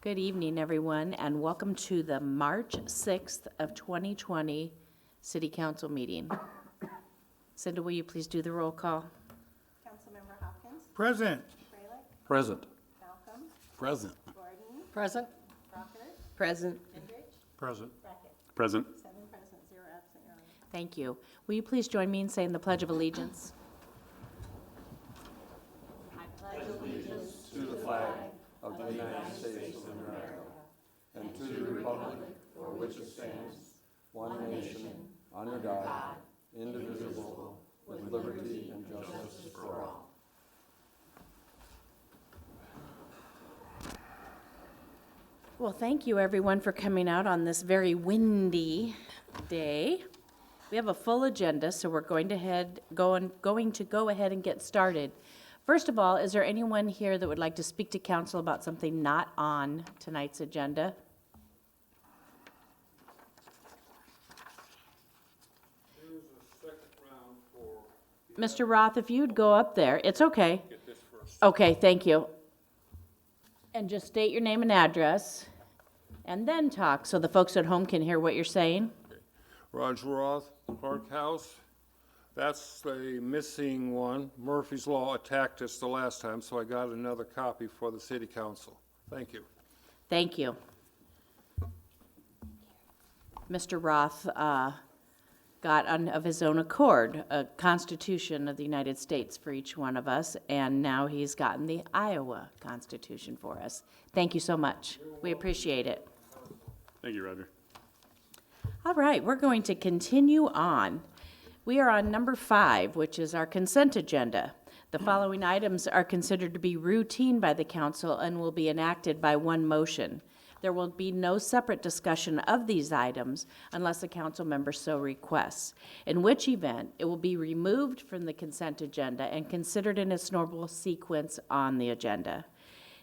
Good evening, everyone, and welcome to the March 6th of 2020 City Council meeting. Cinda, will you please do the roll call? Councilmember Hopkins, Present. Freilich, Present. Malcolm, Present. Gordon, Present. Crocker, Present. Gendrich, Present. Brackett. Present. 7 present, 0 absent, Your Honor. Thank you. Will you please join me in saying the Pledge of Allegiance? Of the United States of America, and to the republic for which it stands, one nation, under God, indivisible, with liberty and justice for all. Well, thank you, everyone, for coming out on this very windy day. We have a full agenda, so we're going to go ahead and get started. First of all, is there anyone here that would like to speak to council about something not on tonight's agenda? There's a second round for Mr. Roth, if you'd go up there, it's okay. get this first. Okay, thank you. And just state your name and address, and then talk, so the folks at home can hear what you're saying. Roger Roth, Park House. That's the missing one. Murphy's Law attacked us the last time, so I got another copy for the city council. Thank you. Thank you. Mr. Roth got of his own accord a Constitution of the United States for each one of us, and now he's gotten the Iowa Constitution for us. Thank you so much. We appreciate it. Thank you, Roger. All right, we're going to continue on. We are on number 5, which is our consent agenda. The following items are considered to be routine by the council and will be enacted by one motion. There will be no separate discussion of these items unless a council member so requests, in which event it will be removed from the consent agenda and considered in its normal sequence on the agenda.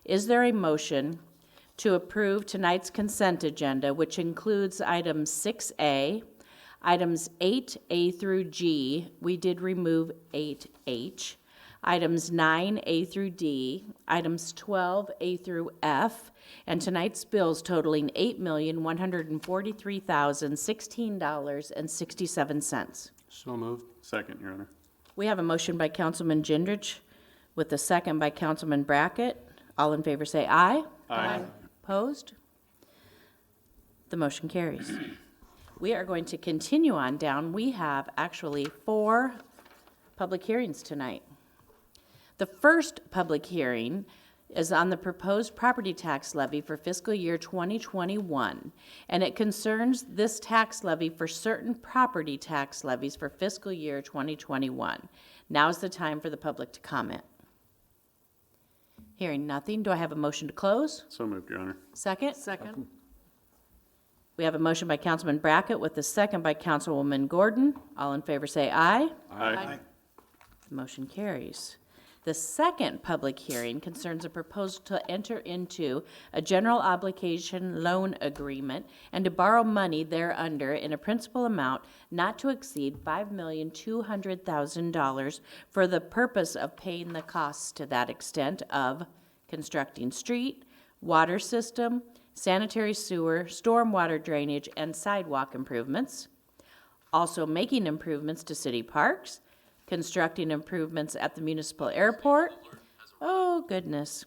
Is there a motion to approve tonight's consent agenda, which includes items 6A, items 8A through G, we did remove 8H, items 9A through D, items 12A through F, and tonight's bills totaling $8,143,016.67. So moved. Second, Your Honor. We have a motion by Councilman Gendrich with a second by Councilman Brackett. All in favor say aye. Aye. Opposed? The motion carries. We are going to continue on down. We have actually 4 public hearings tonight. The first public hearing is on the proposed property tax levy for fiscal year 2021, and it concerns this tax levy for certain property tax levies for fiscal year 2021. Now is the time for the public to comment. Hearing nothing, do I have a motion to close? So moved, Your Honor. Second? Second. We have a motion by Councilman Brackett with a second by Councilwoman Gordon. All in favor say aye. Aye. The motion carries. The second public hearing concerns a proposal to enter into a general obligation loan agreement and to borrow money thereunder in a principal amount not to exceed $5,200,000 for the purpose of paying the costs to that extent of constructing street, water system, sanitary sewer, stormwater drainage, and sidewalk improvements, also making improvements to city parks, constructing improvements at the municipal airport, oh goodness,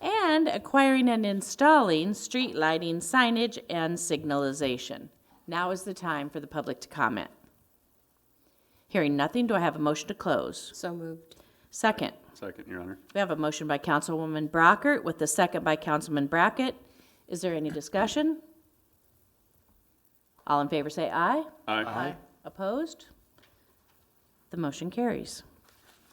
and acquiring and installing street lighting, signage, and signalization. Now is the time for the public to comment. Hearing nothing, do I have a motion to close? So moved. Second. Second, Your Honor. We have a motion by Councilwoman Brockert with a second by Councilman Brackett. Is there any discussion? All in favor say aye. Aye. Opposed? The motion carries.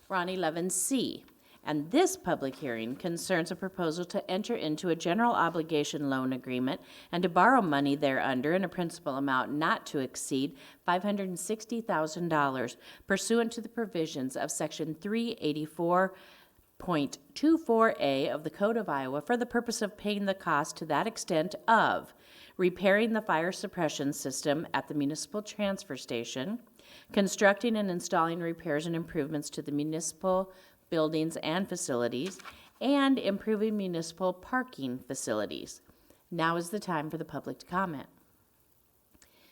We're on 11C, and this public hearing concerns a proposal to enter into a general obligation loan agreement and to borrow money thereunder in a principal amount not to exceed $560,000 pursuant to the provisions of Section 384.24A of the Code of Iowa for the purpose of paying the cost to that extent of repairing the fire suppression system at the municipal transfer station, constructing and installing repairs and improvements to the municipal buildings and facilities, and improving municipal parking facilities. Now is the time for the public to comment.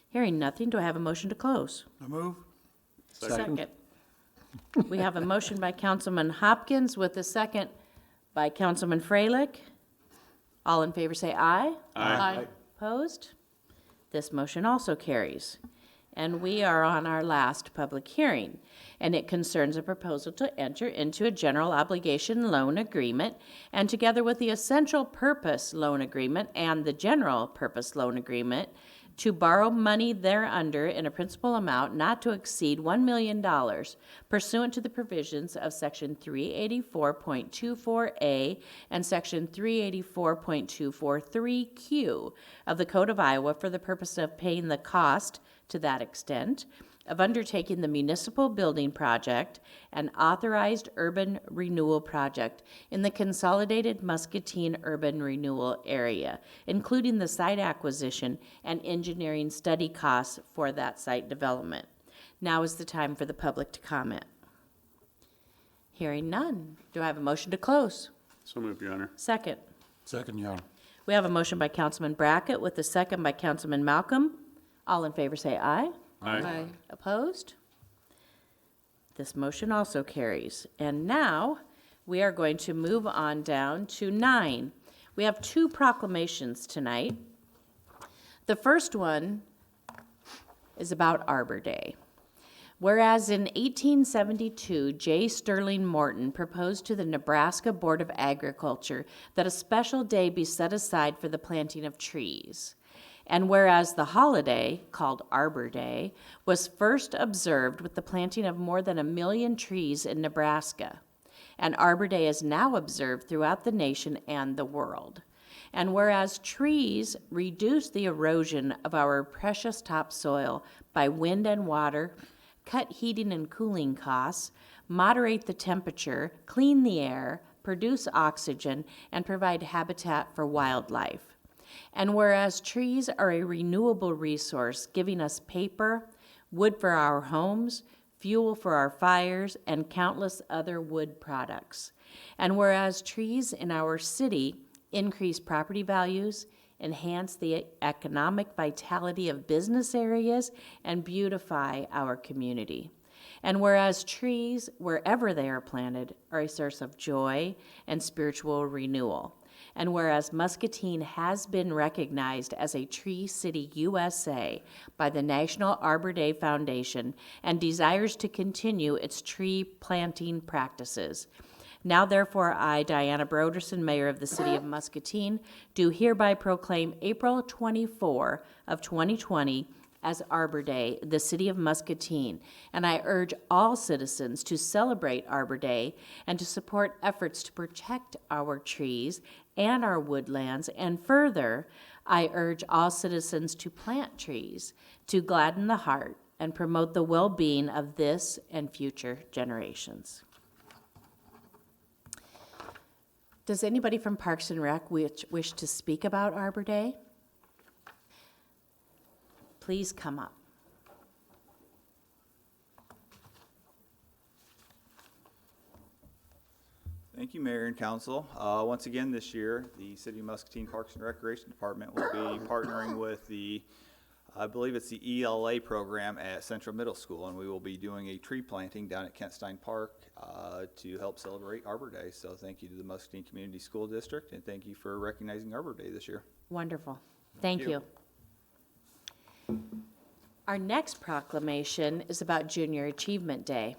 Hearing nothing, do I have a motion to close? I move. Second. We have a motion by Councilman Hopkins with a second by Councilman Freilich. All in favor say aye. Aye. Opposed? This motion also carries. And we are on our last public hearing, and it concerns a proposal to enter into a general obligation loan agreement, and together with the essential purpose loan agreement and the general purpose loan agreement, to borrow money thereunder in a principal amount not to exceed $1 million pursuant to the provisions of Section 384.24A and Section 384.243Q of the Code of Iowa for the purpose of paying the cost, to that extent, of undertaking the municipal building project and authorized urban renewal project in the consolidated Muscatine urban renewal area, including the site acquisition and engineering study costs for that site development. Now is the time for the public to comment. Hearing none. Do I have a motion to close? So moved, Your Honor. Second. Second, Your Honor. We have a motion by Councilman Brackett with a second by Councilman Malcolm. All in favor say aye. Aye. Opposed? This motion also carries. And now, we are going to move on down to 9. We have 2 proclamations tonight. The first one is about Arbor Day. Whereas in 1872, J. Sterling Morton proposed to the Nebraska Board of Agriculture that a special day be set aside for the planting of trees. And whereas the holiday, called Arbor Day, was first observed with the planting of more than 1 million trees in Nebraska, and Arbor Day is now observed throughout the nation and the world. And whereas trees reduce the erosion of our precious topsoil by wind and water, cut heating and cooling costs, moderate the temperature, clean the air, produce oxygen, and provide habitat for wildlife. And whereas trees are a renewable resource, giving us paper, wood for our homes, fuel for our fires, and countless other wood products. And whereas trees in our city increase property values, enhance the economic vitality of business areas, and beautify our community. And whereas trees, wherever they are planted, are a source of joy and spiritual renewal. And whereas Muscatine has been recognized as a Tree City USA by the National Arbor Day Foundation and desires to continue its tree planting practices. Now therefore I, Diana Broderson, Mayor of the City of Muscatine, do hereby proclaim April 24 of 2020 as Arbor Day, the City of Muscatine, and I urge all citizens to celebrate Arbor Day and to support efforts to protect our trees and our woodlands, and further, I urge all citizens to plant trees to gladden the heart and promote the well-being of this and future generations. Does anybody from Parks and Rec wish to speak about Arbor Day? Please come up. Thank you, Mayor and Council. Once again this year, the City of Muscatine Parks and Recreation Department will be partnering with I believe it's the ELA program at Central Middle School, and we will be doing a tree planting down at Kent Stein Park to help celebrate Arbor Day. So thank you to the Muscatine Community School District, and thank you for recognizing Arbor Day this year. Wonderful. Thank you. Our next proclamation is about Junior Achievement Day.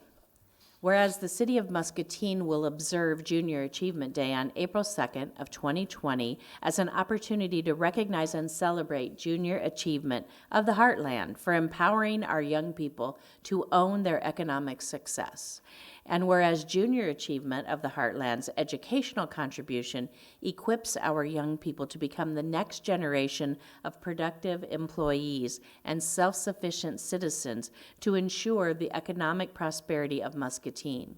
Whereas the City of Muscatine will observe Junior Achievement Day on April 2nd of 2020 as an opportunity to recognize and celebrate junior achievement of the Heartland for empowering our young people to own their economic success. And whereas junior achievement of the Heartland's educational contribution equips our young people to become the next generation of productive employees and self-sufficient citizens to ensure the economic prosperity of Muscatine.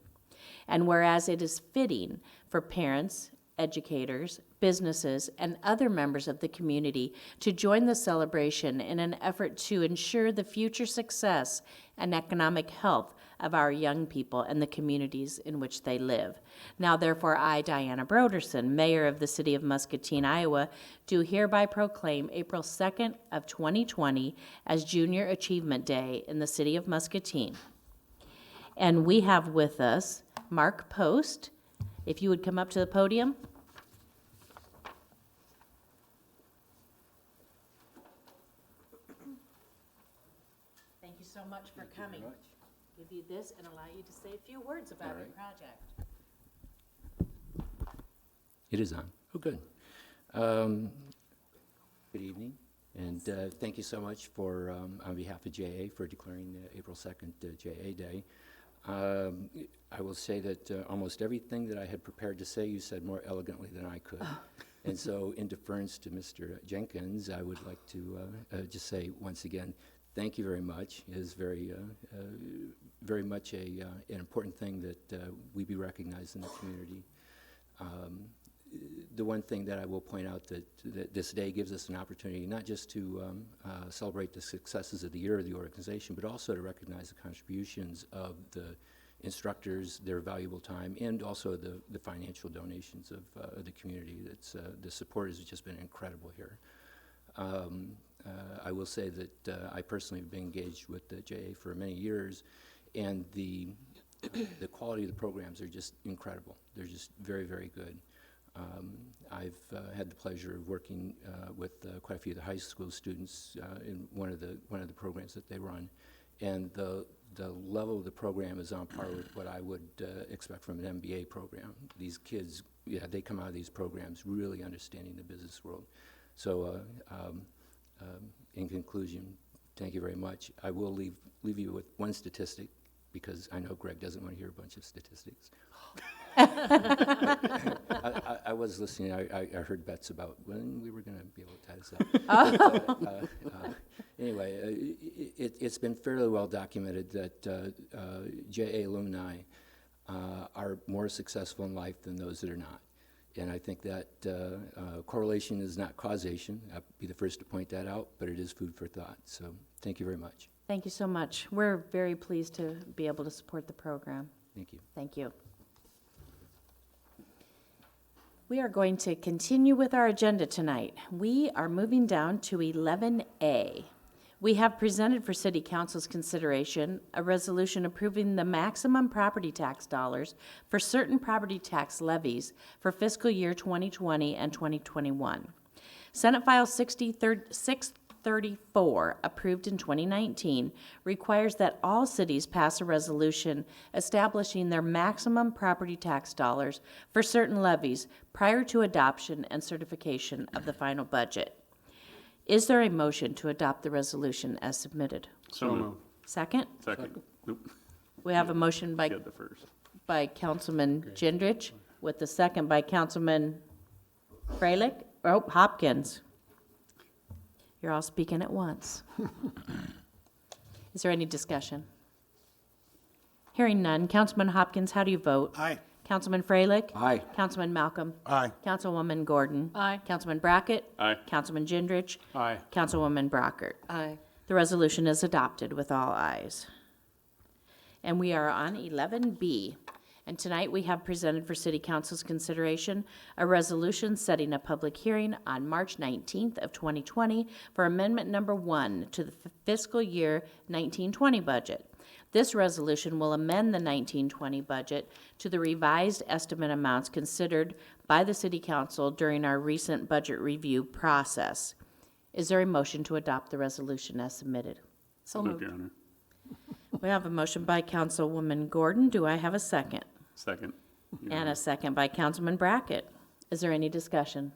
And whereas it is fitting for parents, educators, businesses, and other members of the community to join the celebration in an effort to ensure the future success and economic health of our young people and the communities in which they live. Now therefore, I, Diana Broderson, Mayor of the City of Muscatine, Iowa, do hereby proclaim April 2nd of 2020 as Junior Achievement Day in the City of Muscatine. And we have with us Mark Post. If you would come up to the podium. Thank you so much for coming. Give you this and allow you to say a few words about your project. It is on. Oh, good. Good evening, and thank you so much for, on behalf of JA, for declaring April 2nd JA Day. I will say that almost everything that I had prepared to say, you said more elegantly than I could. And so, in deference to Mr. Jenkins, I would like to just say once again, thank you very much. It is very, very much an important thing that we be recognized in the community. The one thing that I will point out that this day gives us an opportunity not just to celebrate the successes of the year of the organization, but also to recognize the contributions of the instructors, their valuable time, and also the financial donations of the community. The support has just been incredible here. I will say that I personally have been engaged with the JA for many years, and the quality of the programs are just incredible. They're just very, very good. I've had the pleasure of working with quite a few of the high school students in one of the programs that they run, and the level of the program is on par with what I would expect from an MBA program. These kids, they come out of these programs really understanding the business world. So, in conclusion, thank you very much. I will leave you with one statistic, because I know Greg doesn't want to hear a bunch of statistics. I was listening. I heard bets about when we were going to be able to tie this up. Anyway, it's been fairly well documented that JA alumni are more successful in life than those that are not. And I think that correlation is not causation. I'll be the first to point that out, but it is food for thought. So thank you very much. Thank you so much. We're very pleased to be able to support the program. Thank you. Thank you. We are going to continue with our agenda tonight. We are moving down to 11A. We have presented for City Council's consideration a resolution approving the maximum property tax dollars for certain property tax levies for fiscal year 2020 and 2021. Senate File 634, approved in 2019, requires that all cities pass a resolution establishing their maximum property tax dollars for certain levies prior to adoption and certification of the final budget. Is there a motion to adopt the resolution as submitted? So moved. Second? Second. Nope. We have a motion by Get the first. Councilman Gendrich with the second by Councilman Freilich. Oh, Hopkins. You're all speaking at once. Is there any discussion? Hearing none. Councilman Hopkins, how do you vote? Aye. Councilman Freilich? Aye. Councilman Malcolm? Aye. Councilwoman Gordon? Aye. Councilman Brackett? Aye. Councilman Gendrich? Aye. Councilwoman Brockert? Aye. The resolution is adopted with all ayes. And we are on 11B. And tonight we have presented for City Council's consideration a resolution setting a public hearing on March 19th of 2020 for Amendment Number 1 to the fiscal year 1920 budget. This resolution will amend the 1920 budget to the revised estimate amounts considered by the City Council during our recent budget review process. Is there a motion to adopt the resolution as submitted? So Moved, moved. Your Honor. We have a motion by Councilwoman Gordon. Do I have a second? Second. Your And Honor. a second by Councilman Brackett. Is there any discussion?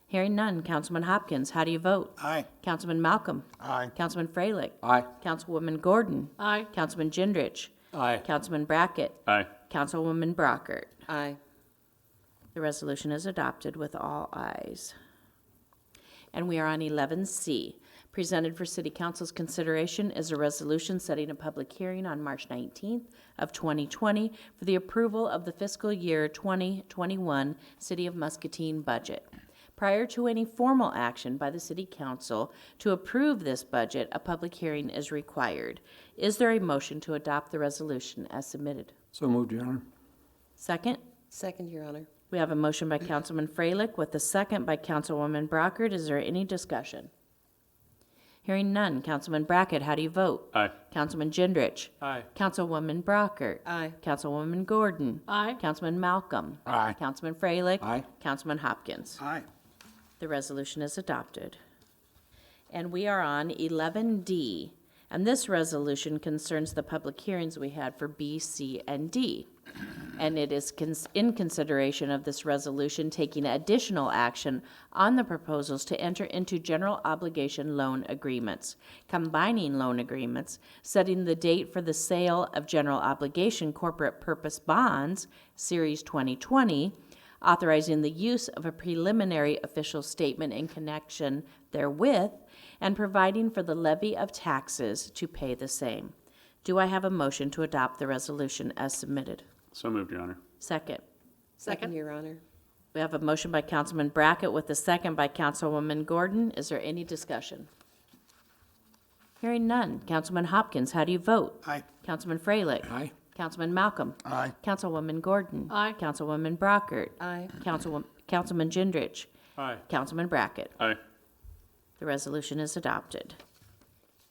Hearing none. Councilman Hopkins, how do you vote? Aye. Councilman Malcolm? Aye. Councilman Freilich? Aye. Councilwoman Gordon? Aye. Councilman Gendrich? Aye. Councilman Brackett? Aye. Councilwoman Brockert? Aye. The resolution is adopted with all ayes. And we are on 11C. Presented for City Council's consideration is a resolution setting a public hearing on March 19th of 2020 for the approval of the fiscal year 2021 City of Muscatine budget. Prior to any formal action by the City Council to approve this budget, a public hearing is required. Is there a motion to adopt the resolution as submitted? So moved, Your Honor. Second? Second, Your Honor. We have a motion by Councilman Freilich with a second by Councilwoman Brockert. Is there any discussion? Hearing none. Councilman Brackett, how do you vote? Aye. Councilman Gendrich? Aye. Councilwoman Brockert? Aye. Councilwoman Gordon? Aye. Councilman Malcolm? Aye. Councilman Freilich? Aye. Councilman Hopkins? Aye. The resolution is adopted. And we are on 11D, and this resolution concerns the public hearings we had for B, C, and D. And it is in consideration of this resolution taking additional action on the proposals to enter into general obligation loan agreements, combining loan agreements, setting the date for the sale of general obligation corporate purpose bonds, Series 2020, authorizing the use of a preliminary official statement in connection therewith, and providing for the levy of taxes to pay the same. Do I have a motion to adopt the resolution as submitted? So moved, Your Honor. Second. Second, Your Honor. We have a motion by Councilman Brackett with a second by Councilwoman Gordon. Is there any discussion? Hearing none. Councilman Hopkins, how do you vote? Aye. Councilman Freilich? Aye. Councilman Malcolm? Aye. Councilwoman Gordon? Aye. Councilwoman Brockert? Aye. Councilman Gendrich? Aye. Councilman Brackett? Aye. The resolution is adopted.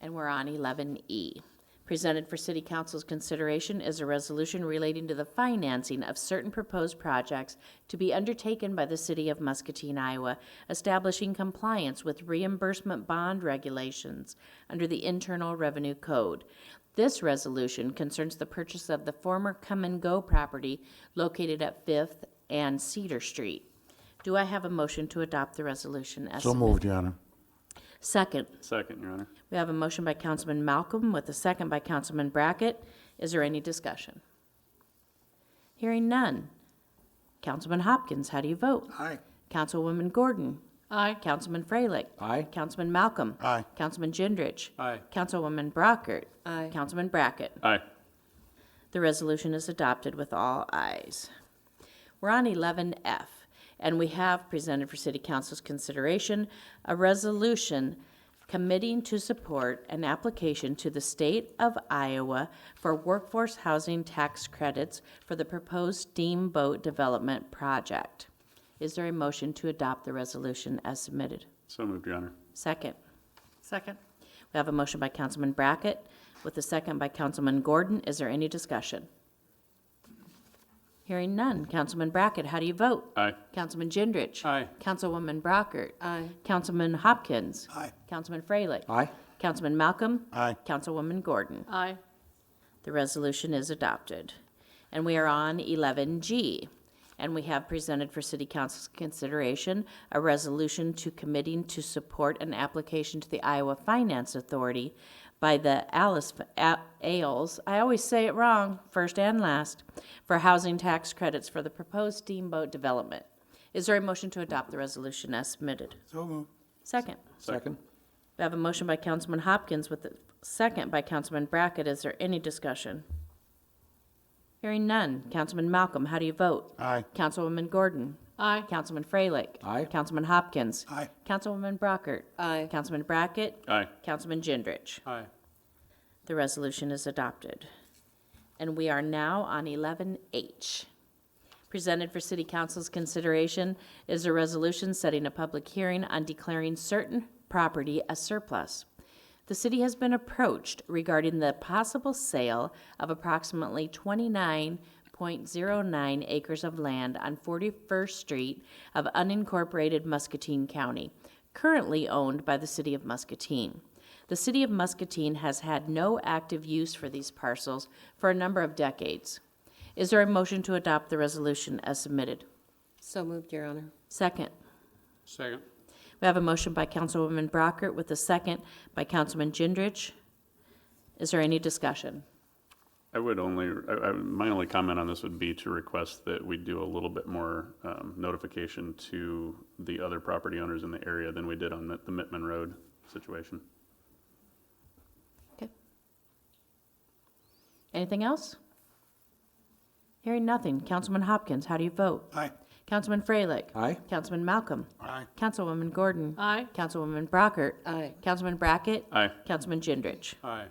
And we're on 11E. Presented for City Council's consideration is a resolution relating to the financing of certain proposed projects to be undertaken by the City of Muscatine, Iowa, establishing compliance with reimbursement bond regulations under the Internal Revenue Code. This resolution concerns the purchase of the former Come and Go property located at 5th and Cedar Street. Do I have a motion to adopt the resolution as So submitted? moved, Your Honor. Second. Second, Your Honor. We have a motion by Councilman Malcolm with a second by Councilman Brackett. Is there any discussion? Hearing none. Councilman Hopkins, how do you vote? Aye. Councilwoman Gordon? Aye. Councilman Freilich? Aye. Councilman Malcolm? Aye. Councilman Gendrich? Aye. Councilwoman Brockert? Aye. Councilman Brackett? Aye. The resolution is adopted with all ayes. We're on 11F, and we have presented for City Council's consideration a resolution committing to support an application to the State of Iowa for workforce housing tax credits for the proposed steamboat development project. Is there a motion to adopt the resolution as submitted? So moved, Your Honor. Second. Second. We have a motion by Councilman Brackett with a second by Councilman Gordon. Is there any discussion? Hearing none. Councilman Brackett, how do you vote? Aye. Councilman Gendrich? Aye. Councilwoman Brockert? Aye. Councilman Hopkins? Aye. Councilman Freilich? Aye. Councilman Malcolm? Aye. Councilwoman Gordon? Aye. The resolution is adopted. And we are on 11G. And we have presented for City Council's consideration a resolution to committing to support an application to the Iowa Finance Authority by the Ales, I always say it wrong, first and last, for housing tax credits for the proposed steamboat development. Is there a motion to adopt the resolution as submitted? So moved. Second. Second. We have a motion by Councilman Hopkins with a second by Councilman Brackett. Is there any discussion? Hearing none. Councilman Malcolm, how do you vote? Aye. Councilwoman Gordon? Aye. Councilman Freilich? Aye. Councilman Hopkins? Aye. Councilwoman Brockert? Aye. Councilman Brackett? Aye. Councilman Gendrich? Aye. The resolution is adopted. And we are now on 11H. Presented for City Council's consideration is a resolution setting a public hearing on declaring certain property as surplus. The city has been approached regarding the possible sale of approximately 29.09 acres of land on 41st Street of unincorporated Muscatine County, currently owned by the City of Muscatine. The City of Muscatine has had no active use for these parcels for a number of decades. Is there a motion to adopt the resolution as submitted? So moved, Your Honor. Second. Second. We have a motion by Councilwoman Brockert with a second by Councilman Gendrich. Is there any discussion? My only comment on this would be to request that we do a little bit more notification to the other property owners in the area than we did on the Mittman Road situation. Okay. Anything else? Hearing nothing. Councilman Hopkins, how do you vote? Aye. Councilman Freilich. Aye. Councilman Malcolm. Aye. Councilwoman Gordon. Aye. Councilwoman Brockert. Aye. Councilman Brackett. Aye. Councilman Gendrich. Aye.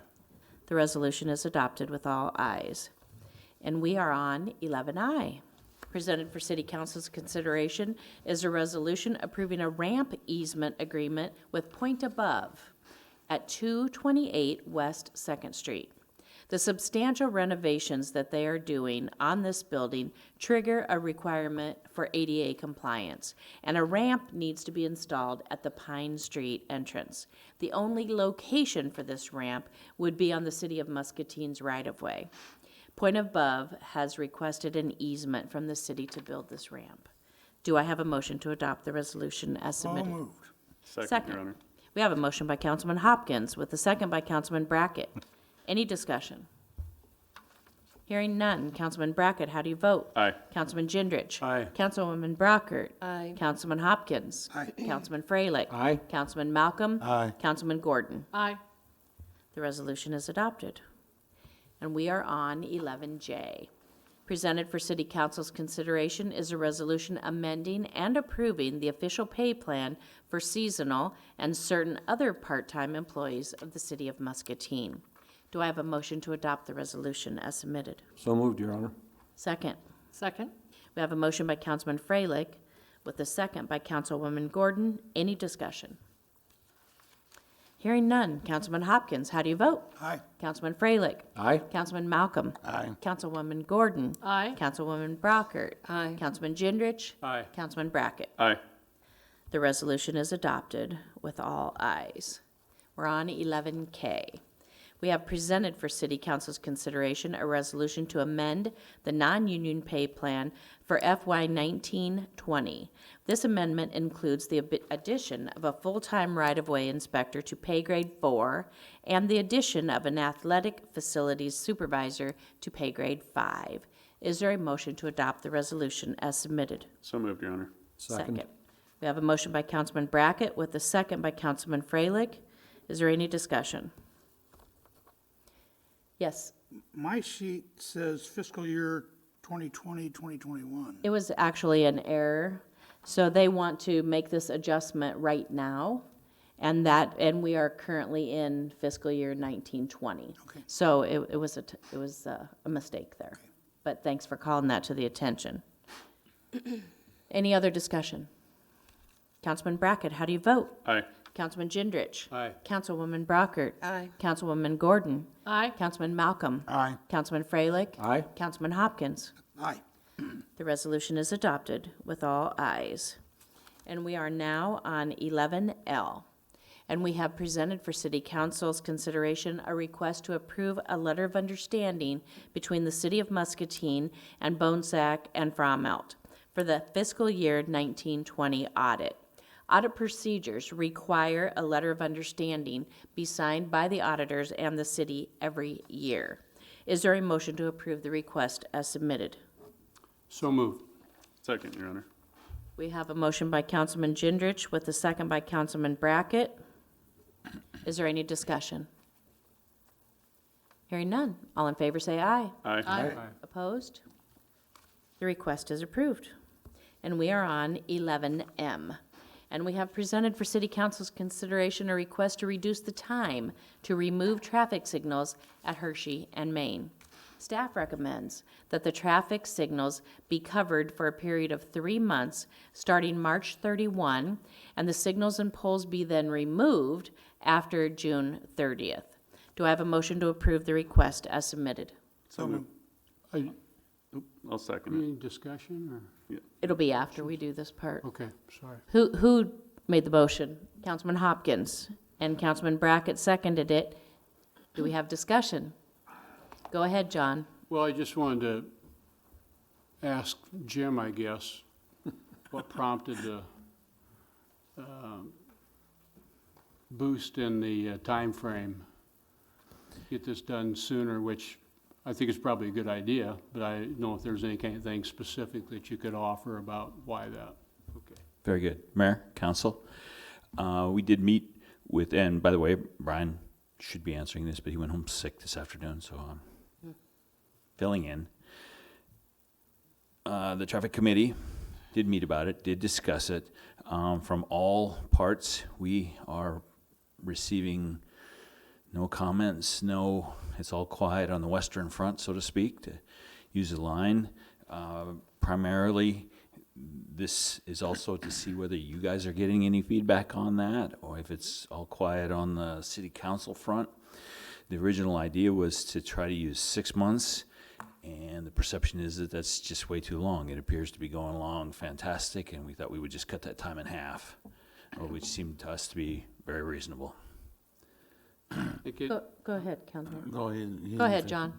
The resolution is adopted with all ayes. And we are on 11I. Presented for City Council's consideration is a resolution approving a ramp easement agreement with Point Above at 228 West Second Street. The substantial renovations that they are doing on this building trigger a requirement for ADA compliance, and a ramp needs to be installed at the Pine Street entrance. The only location for this ramp would be on the City of Muscatine's right-of-way. Point Above has requested an easement from the city to build this ramp. Do I have a motion to adopt the resolution as submitted? Second, Your Honor. We have a motion by Councilman Hopkins with a second by Councilman Brackett. Any discussion? Hearing none. Councilman Brackett, how do you vote? Aye. Councilman Gendrich. Aye. Councilwoman Brockert. Aye. Councilman Hopkins. Aye. Councilman Freilich. Aye. Councilman Malcolm. Aye. Councilman Gordon. Aye. The resolution is adopted. And we are on 11J. Presented for City Council's consideration is a resolution amending and approving the official pay plan for seasonal and certain other part-time employees of the City of Muscatine. Do I have a motion to adopt the resolution as submitted? So moved, Your Honor. Second. Second. We have a motion by Councilman Freilich with a second by Councilwoman Gordon. Any discussion? Hearing none. Councilman Hopkins, how do you vote? Aye. Councilman Freilich. Aye. Councilman Malcolm. Aye. Councilwoman Gordon. Aye. Councilwoman Brockert. Aye. Councilman Gendrich. Aye. Councilman Brackett. Aye. The resolution is adopted with all ayes. We're on 11K. We have presented for City Council's consideration a resolution to amend the non-union pay plan for FY 1920. This amendment includes the addition of a full-time right-of-way inspector to pay grade 4 and the addition of an athletic facilities supervisor to pay grade 5. Is there a motion to adopt the resolution as submitted? So moved, Your Honor. Second. We have a motion by Councilman Brackett with a second by Councilman Freilich. Is there any discussion? Yes, My sheet says fiscal year 2020, 2021. it was actually an error. So they want to make this adjustment right now, and we are currently in fiscal year 1920. Okay. So it was a mistake there. But thanks for calling that to the attention. Any other discussion? Councilman Brackett, how do you vote? Aye. Councilman Gendrich. Aye. Councilwoman Brockert. Aye. Councilwoman Gordon. Aye. Councilman Malcolm. Aye. Councilman Freilich. Aye. Councilman Hopkins. Aye. The resolution is adopted with all ayes. And we are now on 11L. And we have presented for City Council's consideration a request to approve a letter of understanding between the City of Muscatine and Bonesack and Fromelt for the fiscal year 1920 audit. Audit procedures require a letter of understanding be signed by the auditors and the city every year. Is there a motion to approve the request as submitted? So moved. Second, Your Honor. We have a motion by Councilman Gendrich with a second by Councilman Brackett. Is there any discussion? Hearing none. All in favor say aye. Aye. Aye. Opposed? The request is approved. And we are on 11M. And we have presented for City Council's consideration a request to reduce the time to remove traffic signals at Hershey and Main. Staff recommends that the traffic signals be covered for a period of 3 months, starting March 31, and the signals and poles be then removed after June 30th. Do I have a motion to approve the request as submitted? So moved. I'll second Any discussion, or, It'll be after we do this part. okay, sorry. Who made the motion? Councilman Hopkins, and Councilman Brackett seconded it. Do we have discussion? Go ahead, John. Well, I just wanted to ask Jim, I guess, what prompted the boost in the timeframe? Get this done sooner, which I think is probably a good idea, but I don't know if there's any kind of thing specific that you could offer about why that. Okay. Very good. Mayor, council, we did meet with, and by the way, Brian should be answering this, but he went home sick this afternoon, so I'm filling in. The traffic committee did meet about it, did discuss it. From all parts, we are receiving no comments, no, it's all quiet on the western front, so to speak, to use the line. Primarily, this is also to see whether you guys are getting any feedback on that, or if it's all quiet on the city council front. The original idea was to try to use 6 months, and the perception is that that's just way too long. It appears to be going along fantastic, and we thought we would just cut that time in half, which seemed to us to be very reasonable. It- Go ahead, Councilman. Go ahead. Go ahead, John.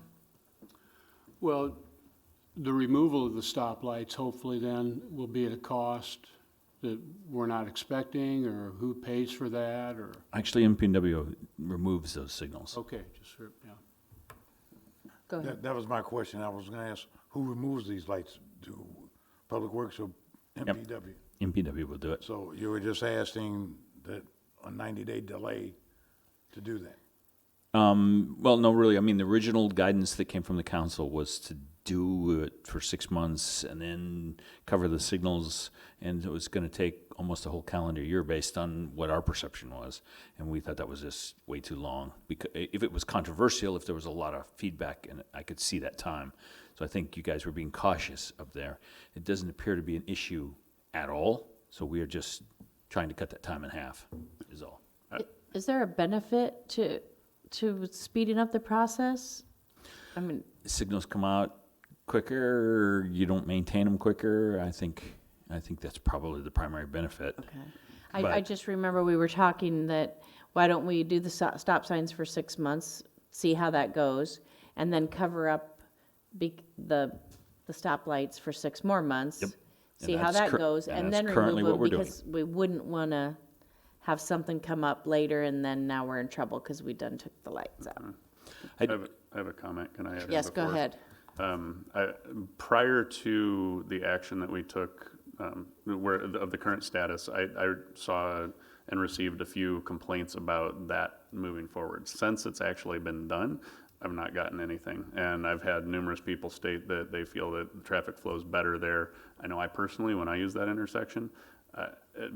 Well, the removal of the stoplights hopefully then will be at a cost that we're not expecting, or who pays for that, or, Actually, MPW removes those signals. okay, just, yeah. Go ahead. That was my question. I was gonna ask, who removes these lights? Do Public Works or MPW? MPW will do it. So you were just asking that a 90-day delay to do that? Well, no, really. I mean, the original guidance that came from the council was to do it for 6 months and then cover the signals, and it was going to take almost a whole calendar year based on what our perception was, and we thought that was just way too long. Because if it was controversial, if there was a lot of feedback, and I could see that time, so I think you guys were being cautious up there. It doesn't appear to be an issue at all, so we are just trying to cut that time in half. Is all. Is there a benefit to speeding up the process? I mean, Signals come out quicker, you don't maintain them quicker. I think that's probably the primary benefit. okay. I But- just remember we were talking that, why don't we do the stop signs for 6 months, see how that goes, and then cover up the stoplights for 6 more months? Yep. See And how that's that goes, and and that's then currently remove what them, we're doing. because we wouldn't want to have something come up later, and then now we're in trouble because we done took the lights out. I have a comment. Can I add in Yes, go before? ahead. Prior to the action that we took, of the current status, I saw and received a few complaints about that moving forward. Since it's actually been done, I've not gotten anything. And I've had numerous people state that they feel that the traffic flows better there. I know I personally, when I use that intersection,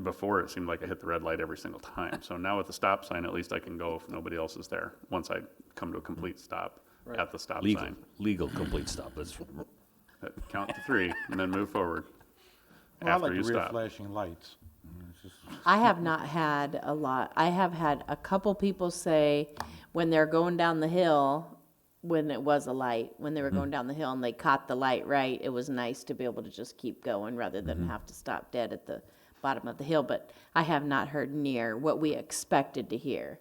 before it seemed like I hit the red light every single time. So now with the stop sign, at least I can go if nobody else is there, once I come to a complete stop at the stop sign. Legal complete stop. That's Count to 3 and then move forward Well, I after like you the rear stop. flashing lights. It's just- I have not had a lot. I have had a couple people say when they're going down the hill, when it was a light, when they were going down the hill and they caught the light right, it was nice to be able to just keep going rather than have to stop dead at the bottom of the hill. But I have not heard near what we expected to hear.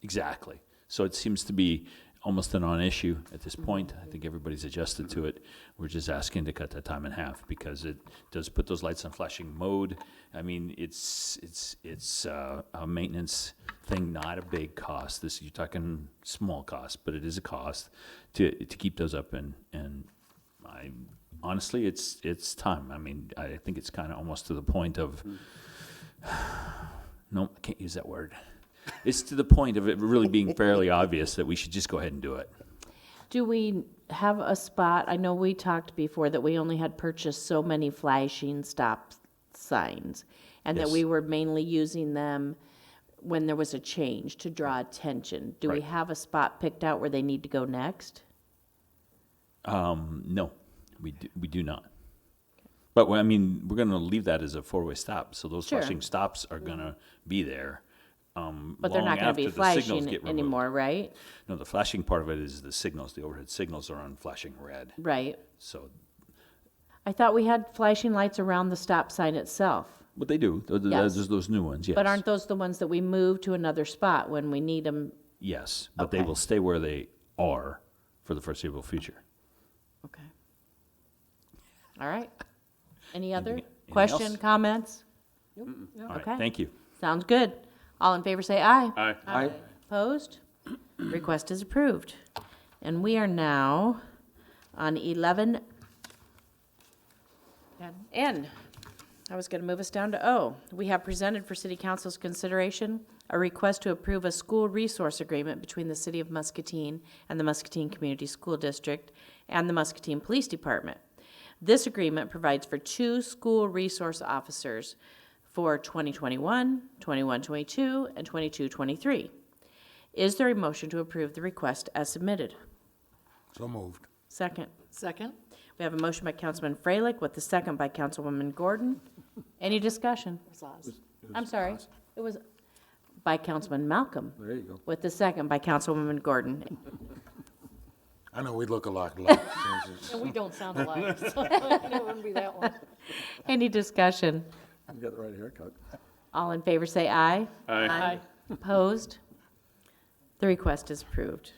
exactly. So it seems to be almost a non-issue at this point. I think everybody's adjusted to it. We're just asking to cut that time in half because it does put those lights on flashing mode. I mean, it's a maintenance thing, not a big cost. You're talking small cost, but it is a cost to keep those up. And I honestly, it's time. I mean, I think it's kind of almost to the point of no, I can't use that word. It's to the point of it really being fairly obvious that we should just go ahead and do it. Do we have a spot? I know we talked before that we only had purchased so many flashing stop signs, and that Yes. we were mainly using them when there was a change to draw attention. Do we Right. have a spot picked out where they need to go next? No, we do not. But, I mean, we're gonna leave that as a four-way stop, so those Sure. flashing stops are gonna be there. But they're long not gonna be after the signals flashing get removed. anymore, right? No, the flashing part of it is the signals. The overhead signals are on flashing red. Right. So, I thought we had flashing lights around the stop sign itself. but they do. Yes. There's those new ones, yes. But aren't those the ones that we move to another spot when we need them? Yes, but they Okay. will stay where they are for the foreseeable future. Okay. All right. Any other Anything question, else? comments? All right, Okay. thank you. Sounds good. All in favor say aye. Aye. Opposed? Request is approved. And we are now on 11. N. I was going to move us down to O. We have presented for City Council's consideration a request to approve a school resource agreement between the City of Muscatine and the Muscatine Community School District and the Muscatine Police Department. This agreement provides for 2 school resource officers for 2021, 21-22, and 22-23. Is there a motion to approve the request as submitted? So moved. Second. Second. We have a motion by Councilman Freilich with the second by Councilwoman Gordon. Any discussion? I'm sorry. It was by Councilman Malcolm There you go. with the second by Councilwoman Gordon. I know we look a lot alike. And we don't sound alike, so it wouldn't be that one. Any discussion? You got the right haircut. All in favor say aye. Aye. Opposed? The request is approved.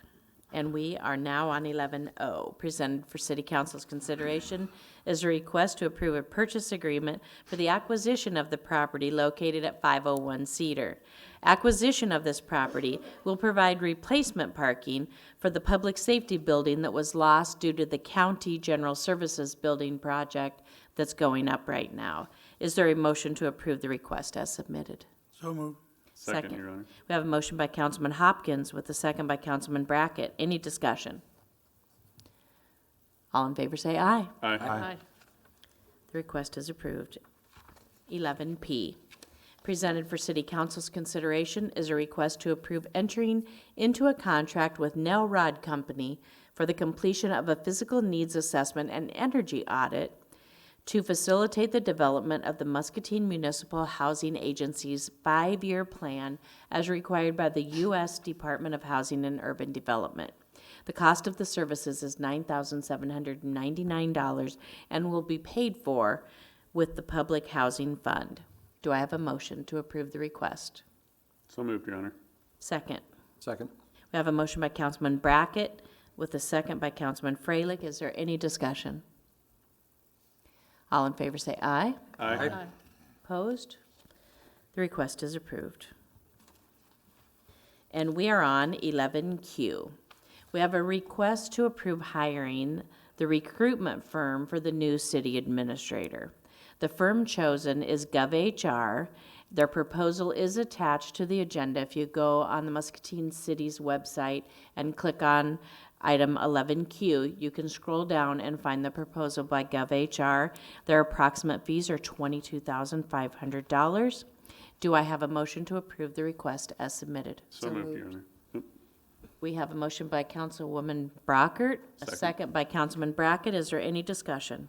And we are now on 11O. Presented for City Council's consideration is a request to approve a purchase agreement for the acquisition of the property located at 501 Cedar. Acquisition of this property will provide replacement parking for the public safety building that was lost due to the county general services building project that's going up right now. Is there a motion to approve the request as submitted? So moved. Second, Your Honor. We have a motion by Councilman Hopkins with a second by Councilman Brackett. Any discussion? All in favor say aye. Aye. The request is approved. 11P. Presented for City Council's consideration is a request to approve entering into a contract with Nell Rod Company for the completion of a physical needs assessment and energy audit to facilitate the development of the Muscatine Municipal Housing Agency's 5-year plan as required by the U.S. Department of Housing and Urban Development. The cost of the services is $9,799 and will be paid for with the Public Housing Fund. Do I have a motion to approve the request? So moved, Your Honor. Second. Second. We have a motion by Councilman Brackett with a second by Councilman Freilich. Is there any discussion? All in favor say aye. Aye. Opposed? The request is approved. And we are on 11Q. We have a request to approve hiring the recruitment firm for the new city administrator. The firm chosen is GovHR. Their proposal is attached to the agenda. If you go on the Muscatine City's website and click on item 11Q, you can scroll down and find the proposal by GovHR. Their approximate fees are $22,500. Do I have a motion to approve the request as submitted? So moved, Your Honor. We have a motion by Councilwoman Brockert, a Second. second by Councilman Brackett. Is there any discussion?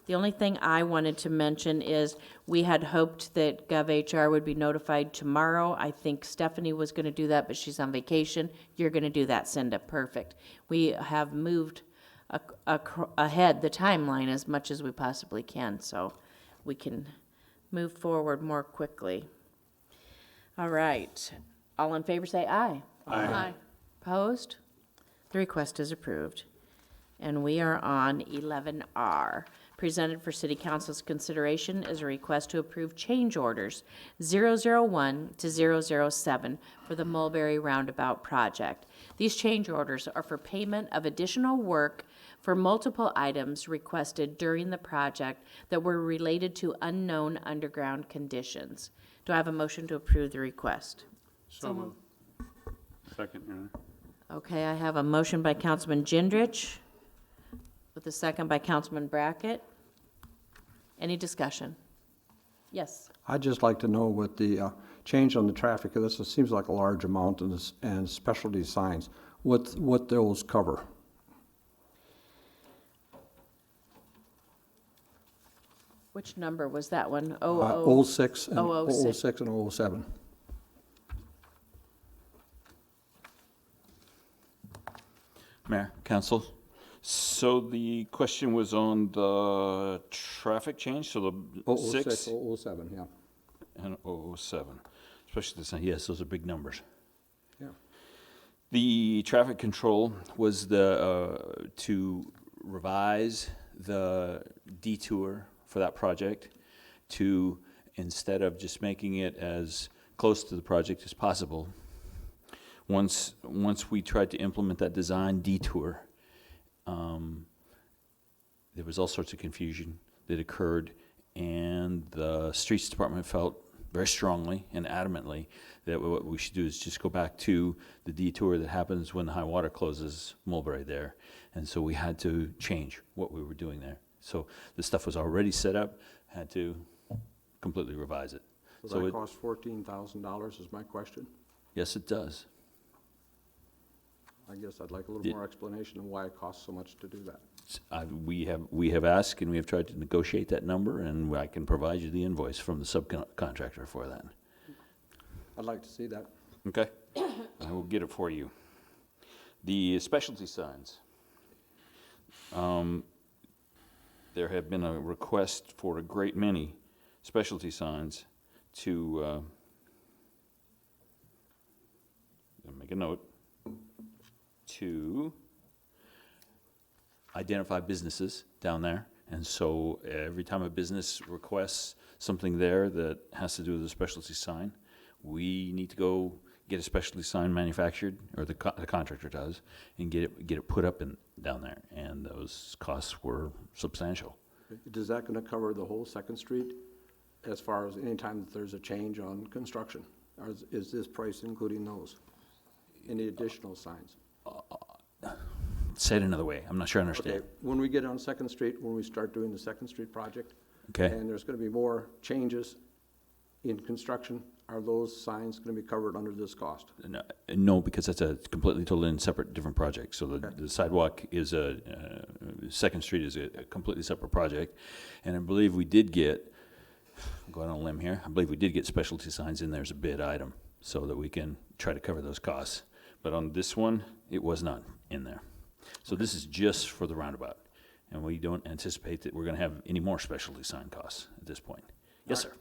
The only thing I wanted to mention is we had hoped that GovHR would be notified tomorrow. I think Stephanie was going to do that, but she's on vacation. You're going to do that, Cinda. Perfect. We have moved ahead the timeline as much as we possibly can, so we can move forward more quickly. All right. All in favor say aye. Aye. Opposed? The request is approved. And we are on 11R. Presented for City Council's consideration is a request to approve change orders 001 to 007 for the Mulberry Roundabout project. These change orders are for payment of additional work for multiple items requested during the project that were related to unknown underground conditions. Do I have a motion to approve the request? So moved. Second, Your Honor. Okay, I have a motion by Councilman Gendrich with a second by Councilman Brackett. Any discussion? Yes. I'd just like to know what the change on the traffic, this seems like a large amount, and specialty signs, what those cover. Which number was that one? 06 and 006. 06 and 07. Mayor, council. So the question was on the traffic change, so the 06, 6 07, yeah. and 007, especially this, yes, those are big numbers. Yeah. The traffic control was to revise the detour for that project to, instead of just making it as close to the project as possible, once we tried to implement that design detour, there was all sorts of confusion that occurred, and the streets department felt very strongly and adamantly that what we should do is just go back to the detour that happens when the high water closes Mulberry there. And so we had to change what we were doing there. So the stuff was already set up, had to completely revise it. Does So that it, cost $14,000 is my question? yes, it does. I guess I'd like a little more explanation on why it costs so much to do that. We have asked and we have tried to negotiate that number, and I can provide you the invoice from the subcontractor for that. I'd like to see that. Okay? I will get it for you. The specialty signs. There have been a request for a great many specialty signs to, I'll make a note, to identify businesses down there. And so every time a business requests something there that has to do with a specialty sign, we need to go get a specialty sign manufactured, or the contractor does, and get it put up down there. And those costs were substantial. Is that going to cover the whole Second Street as far as any time that there's a change on construction? Or is this price including those? Any additional signs? Say it another way. I'm not sure I understand. Okay, when we get on Second Street, when we start doing the Second Street project, Okay. and there's going to be more changes in construction, are those signs going to be covered under this cost? No, because that's a completely, totally separate, different project. So the sidewalk is Second Street is a completely separate project. And I believe we did get, I'm going on a limb here, I believe we did get specialty signs in there as a bid item so that we can try to cover those costs. But on this one, it was not in there. So this is just for the roundabout. And we don't anticipate that we're going to have any more specialty sign costs at this point. Yes, sir.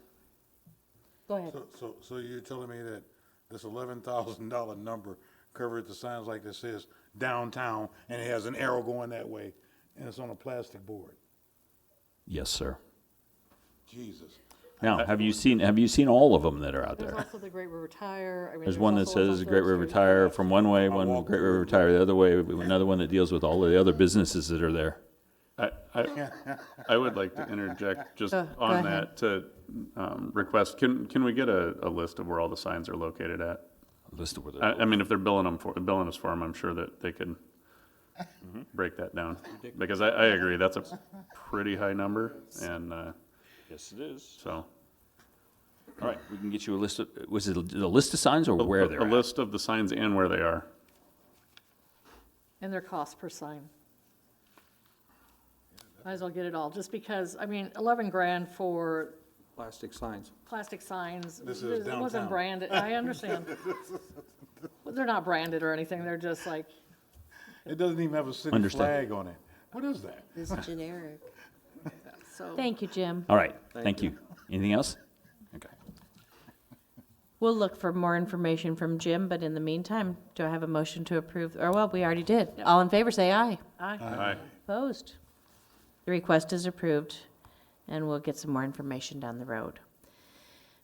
Go ahead. So you're telling me that this $11,000 number covered the signs like this says downtown, and it has an arrow going that way, and it's on a plastic board? Yes, sir. Jesus. Now, have you seen all of them that are out There's there? also the Great River Tire. I mean, There's one that also ones says on Great Third River Street. Tire from one way, one walked Great through River Tire the other way, another one that deals with all of the other businesses that are there. I would like to interject just Go on ahead. that to request, can we get a list of where all the signs are located at? List of where they're I mean, if they're billing us for them, I'm sure that they could break that down. Because I agree, that's a pretty high number, and Yes, it is. so. All right, we can get you a list of, was it a list of signs or where they're A at? list of the signs and where they are. And their cost per sign. Might as well get it all, just because, I mean, 11 grand for Plastic signs. plastic signs. This is It wasn't downtown. branded, I understand. Well, they're not branded or anything, they're just like, It doesn't even have a city Understand. flag on it. What is that? It's generic. so. Thank you, Jim. All right, thank you. Anything else? Okay. We'll look for more information from Jim, but in the meantime, do I have a motion to approve? Or, well, we already did. All in favor, say aye. Aye. Opposed? The request is approved, and we'll get some more information down the road.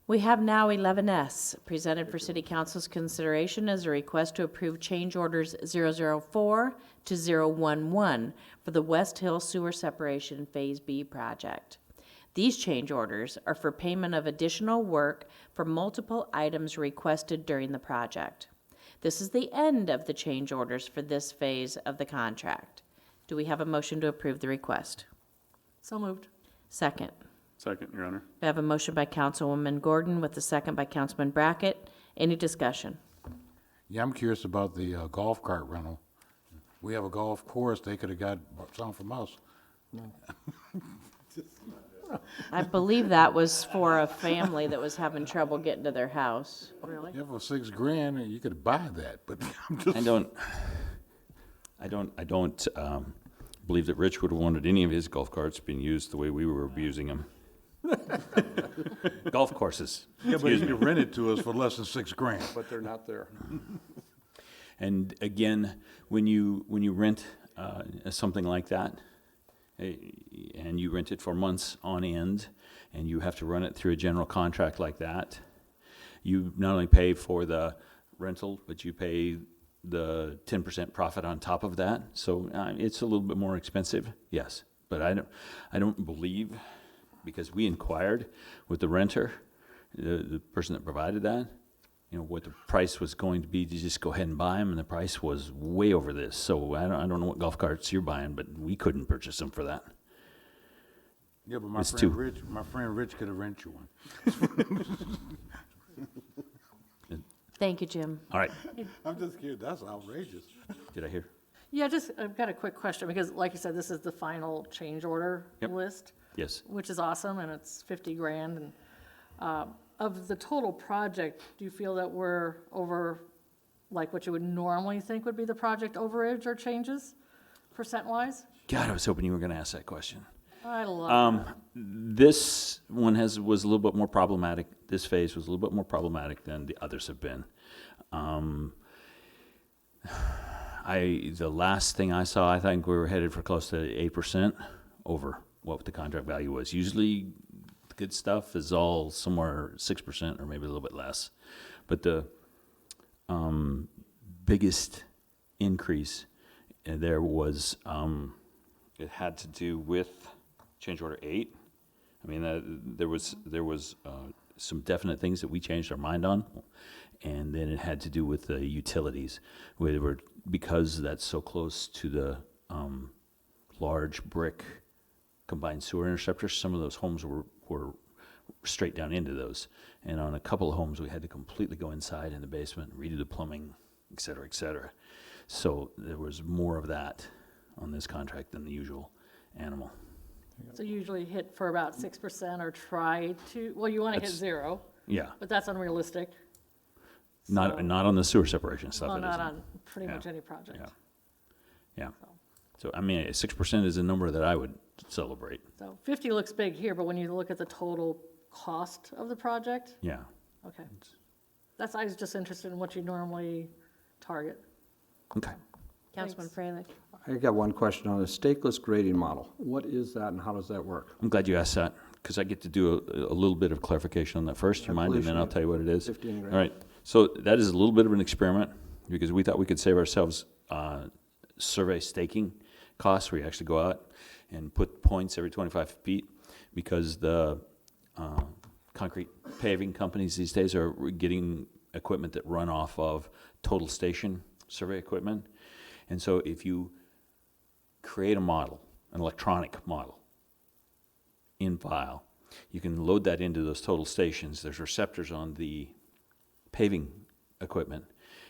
We have now 11S, presented for City Council's consideration as a request to approve change orders 004 to 011 for the West Hill Sewer Separation Phase B project. These change orders are for payment of additional work for multiple items requested during the project. This is the end of the change orders for this phase of the contract. Do we have a motion to approve the request? So moved. Second. Second, Your Honor. We have a motion by Councilwoman Gordon with a second by Councilman Brackett. Any discussion? Yeah, I'm curious about the golf cart rental. We have a golf course, they could have got some from us. I believe that was for a family that was having trouble getting to their house. Really? Yeah, for $6,000, you could buy that, but I'm just. I don't believe that Rich would have wanted any of his golf carts being used the way we were abusing them. Golf courses. Yeah, but you could rent it to us for less than $6,000. But they're not there. And again, when you rent something like that, and you rent it for months on end, and you have to run it through a general contract like that, you not only pay for the rental, but you pay the 10% profit on top of that. So it's a little bit more expensive, yes. But I don't believe, because we inquired with the renter, the person that provided that, you know, what the price was going to be to just go ahead and buy them, and the price was way over this. So I don't know what golf carts you're buying, but we couldn't purchase them for that. Yeah, but It's too- my friend Rich could have rented you one. Thank you, Jim. All right, I'm just kidding, that's outrageous. did I hear? Yeah, I've got a quick question, because like you said, this is the final change order Yep. list, Yes. which is awesome, and it's 50 grand. And of the total project, do you feel that we're over, like what you would normally think would be the project overage or changes, percent-wise? God, I was hoping you were going to ask that question. I love that. This one was a little bit more problematic. This phase was a little bit more problematic than the others have been. The last thing I saw, I think we were headed for close to 8% over what the contract value was. Usually, the good stuff is all somewhere 6% or maybe a little bit less. But the biggest increase there was, it had to do with change order 8. I mean, there was some definite things that we changed our mind on, and then it had to do with the utilities. Because that's so close to the large brick combined sewer interceptors, some of those homes were straight down into those. And on a couple of homes, we had to completely go inside in the basement, redo the plumbing, et cetera, et cetera. So there was more of that on this contract than the usual animal. So you usually hit for about 6% or try to, well, you want to hit That's- 0, Yeah, but that's unrealistic. not on the sewer separation stuff. Well, it not isn't. on pretty much Yeah. any project. Yeah. Yeah. So, I mean, 6% is a number that I would celebrate. So 50 looks big here, but when you look at the total cost of the project, Yeah. okay. I was just interested in what you normally target. Okay. Councilman Freilich. I got one question on the stakeless grading model. What is that and how does that work? I'm glad you asked that, because I get to do a little bit of clarification on that first. You mind, and then I'll tell you what it is. 15 grand. All right. So that is a little bit of an experiment, because we thought we could save ourselves survey staking costs, where you actually go out and put points every 25 feet, because the concrete paving companies these days are getting equipment that run off of total station survey equipment. And so if you create a model, an electronic model, in file, you can load that into those total stations. There's receptors on the paving equipment,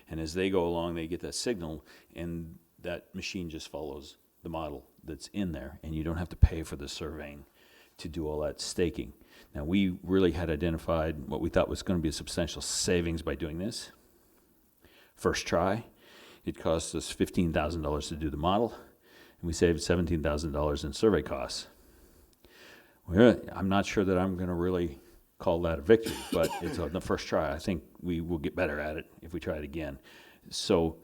and as they go along, they get that signal, and that machine just follows the model that's in there, and you don't have to pay for the surveying to do all that staking. Now, we really had identified what we thought was going to be a substantial savings by doing this. First try, it cost us $15,000 to do the model, and we saved $17,000 in survey costs. I'm not sure that I'm going to really call that a victory, but it's on the first try. I think we will get better at it if we try it again. So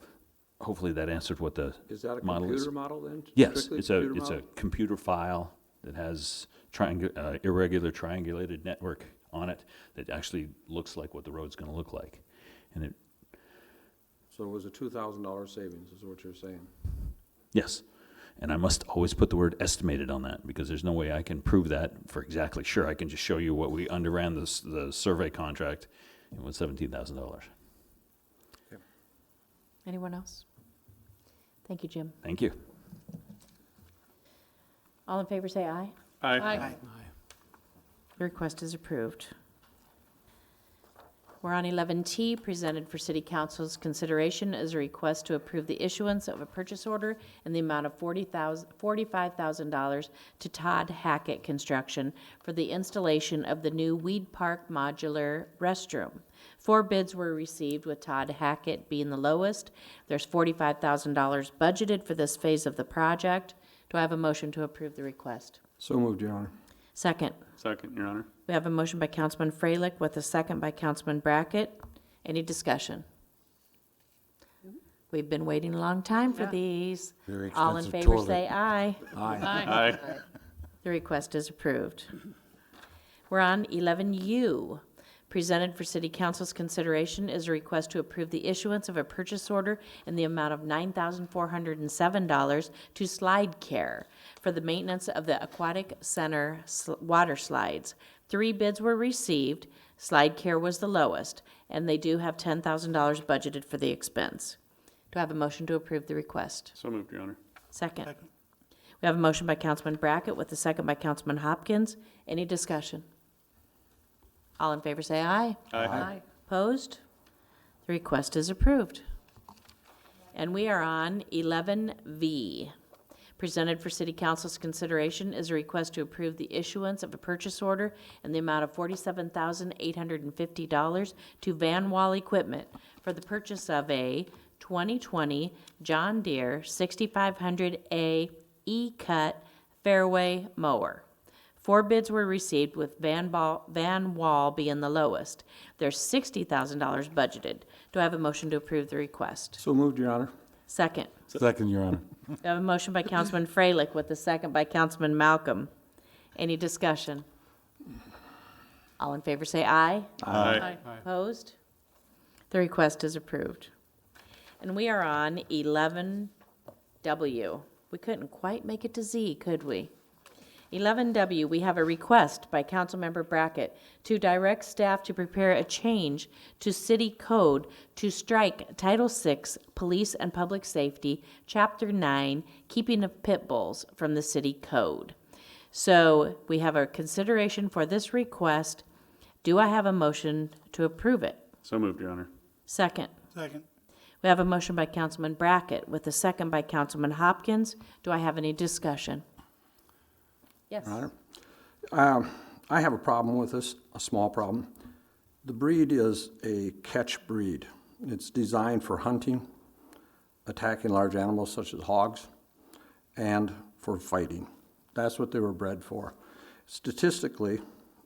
hopefully that answered what the Is that a model is. computer model then? Yes, Strictly it's computer a model? computer file that has irregular triangulated network on it that actually looks like what the road's going to look like. And it, So it was a $2,000 savings, is what you're saying? yes, and I must always put the word estimated on that, because there's no way I can prove that for exactly sure. I can just show you what we underran the survey contract, and it was $17,000. Anyone else? Thank you, Jim. Thank you. All in favor, say aye. Aye. The request is approved. We're on 11T, presented for City Council's consideration as a request to approve the issuance of a purchase order in the amount of $45,000 to Todd Hackett Construction for the installation of the new Weed Park modular restroom. 4 bids were received, with Todd Hackett being the lowest. There's $45,000 budgeted for this phase of the project. Do I have a motion to approve the request? So moved, Your Honor. Second. Second, Your Honor. We have a motion by Councilman Freilich with a second by Councilman Brackett. Any discussion? We've been waiting a long time for Yeah. these. Very All in expensive favor, toilet. say aye. Aye. The request is approved. We're on 11U. Presented for City Council's consideration is a request to approve the issuance of a purchase order in the amount of $9,407 to Slide Care for the maintenance of the Aquatic Center water slides. 3 bids were received. Slide Care was the lowest, and they do have $10,000 budgeted for the expense. Do I have a motion to approve the request? So moved, Your Honor. Second. We have a motion by Councilman Brackett with a second by Councilman Hopkins. Any discussion? All in favor say aye. Aye. Opposed? The request is approved. And we are on 11V. Presented for City Council's consideration is a request to approve the issuance of a purchase order in the amount of $47,850 to Van Wall Equipment for the purchase of a 2020 John Deere 6500A E-Cut Fairway Mower. 4 bids were received, with Van Wall being the lowest. There's $60,000 budgeted. Do I have a motion to approve the request? So moved, Your Honor. Second. Second, Your Honor. We have a motion by Councilman Freilich with a second by Councilman Malcolm. Any discussion? All in favor say aye. Aye. Opposed? The request is approved. And we are on 11W. We couldn't quite make it to Z, could we? 11W, we have a request by Councilmember Brackett to direct staff to prepare a change to city code to strike Title VI, Police and Public Safety, Chapter 9, Keeping of Pit Bulls from the city code. So we have a consideration for this request. Do I have a motion to approve it? So moved, Your Honor. Second. Second. We have a motion by Councilman Brackett with a second by Councilman Hopkins. Do I have any discussion? Yes. Your Honor. I have a problem with this, a small problem. The breed is a catch breed. It's designed for hunting, attacking large animals such as hogs, and for fighting. That's what they were bred for. Statistically,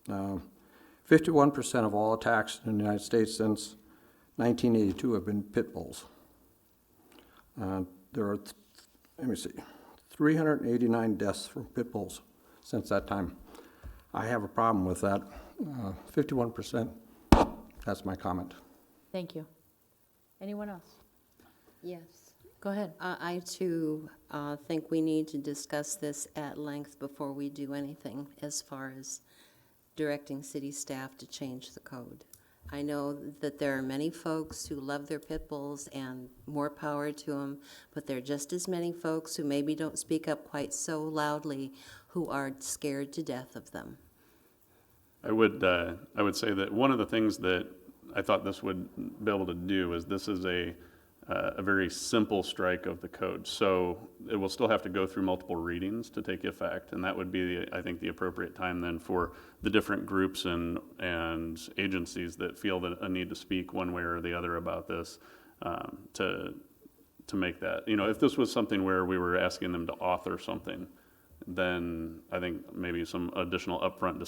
51% of all attacks in the United States since 1982 have been pit bulls. There are, 389 deaths from pit bulls since that time. I have a problem with that. 51%, that's my comment. Thank you. Anyone else? Yes. Go ahead. I too think we need to discuss this at length before we do anything as far as directing city staff to change the code. I know that there are many folks who love their pit bulls, and more power to them, but there are just as many folks who maybe don't speak up quite so loudly who are scared to death of them. I would say that one of the things that I thought this would be able to do is this is a very simple strike of the code. So it will still have to go through multiple readings to take effect, and that would be, I think, the appropriate time then for the different groups and agencies that feel that a need to speak one way or the other about this to make that. You know, if this was something where we were asking them to author something, then I think maybe some additional upfront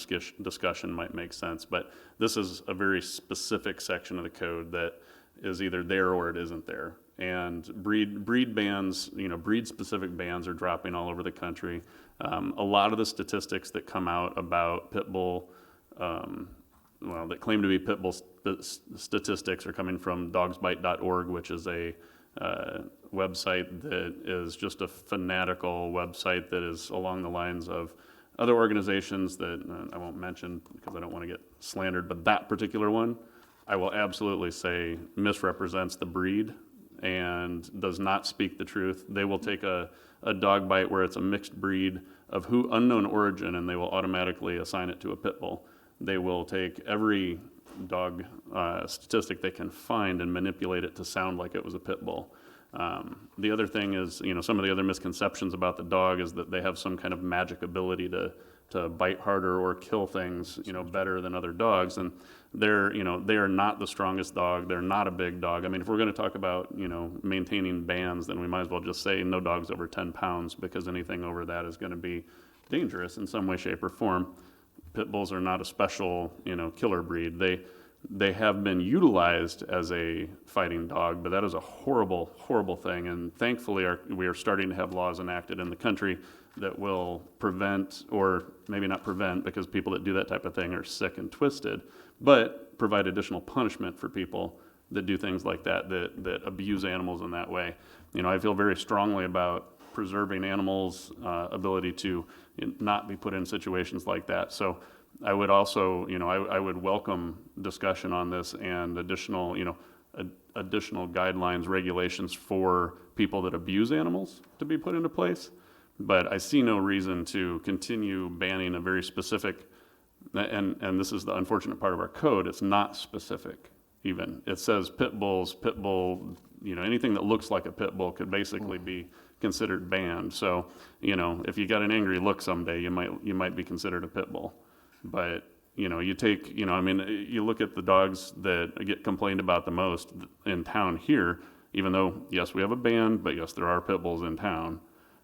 discussion might make sense. But this is a very specific section of the code that is either there or it isn't there. And breed bans, breed-specific bans are dropping all over the country. A lot of the statistics that come out about pit bull, that claim to be pit bull statistics are coming from dogsbite.org, which is a website that is just a fanatical website that is along the lines of other organizations that I won't mention because I don't want to get slandered, but that particular one, I will absolutely say misrepresents the breed and does not speak the truth. They will take a dog bite where it's a mixed breed of unknown origin, and they will automatically assign it to a pit bull. They will take every dog statistic they can find and manipulate it to sound like it was a pit bull. The other thing is, some of the other misconceptions about the dog is that they have some kind of magic ability to bite harder or kill things, better than other dogs. And they are not the strongest dog. They're not a big dog. I mean, if we're going to talk about, maintaining bans, then we might as well just say no dogs over 10 pounds, because anything over that is going to be dangerous in some way, shape, or form. Pit bulls are not a special, killer breed. They have been utilized as a fighting dog, but that is a horrible, horrible thing. And thankfully, we are starting to have laws enacted in the country that will prevent, or maybe not prevent, because people that do that type of thing are sick and twisted, but provide additional punishment for people that do things like that abuse animals in that way. I feel very strongly about preserving animals' ability to not be put in situations like that. So I would also, I would welcome discussion on this and additional, additional guidelines, regulations for people that abuse animals to be put into place. But I see no reason to continue banning a very specific, and this is the unfortunate part of our code, it's not specific even. It says pit bulls, pit bull, anything that looks like a pit bull could basically be considered banned. So, if you got an angry look someday, you might be considered a pit bull. But, you take, you look at the dogs that get complained about the most in town here, even though, yes, we have a ban, but yes, there are pit bulls in town.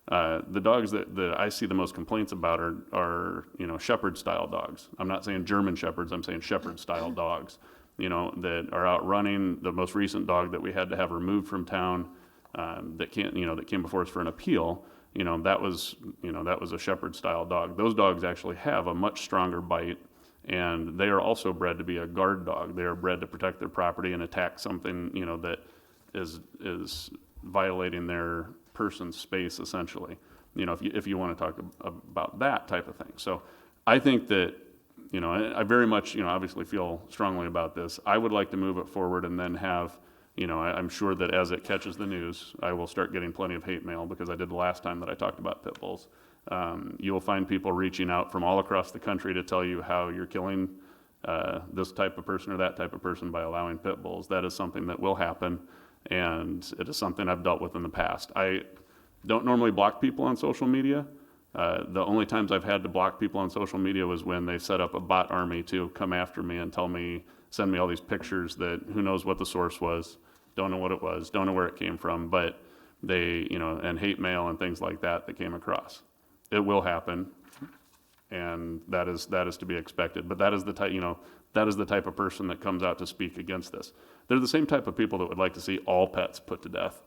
The dogs that I see the most complaints about are shepherd-style dogs. I'm not saying German shepherds, I'm saying shepherd-style dogs, that are out running. The most recent dog that we had to have removed from town, that came before us for an appeal, that was a shepherd-style dog. Those dogs actually have a much stronger bite, and they are also bred to be a guard dog. They are bred to protect their property and attack something, that is violating their person's space, essentially, if you want to talk about that type of thing. So I think that, I very much, obviously feel strongly about this. I would like to move it forward and then have, I'm sure that as it catches the news, I will start getting plenty of hate mail, because I did the last time that I talked about pit bulls. You will find people reaching out from all across the country to tell you how you're killing this type of person or that type of person by allowing pit bulls. That is something that will happen, and it is something I've dealt with in the past. I don't normally block people on social media. The only times I've had to block people on social media was when they set up a bot army to come after me and send me all these pictures that who knows what the source was, don't know what it was, don't know where it came from, but they, and hate mail and things like that came across. It will happen, and that is to be expected. But that is the type of person that comes out to speak against this. They're the same type of people that would like to see all pets put to death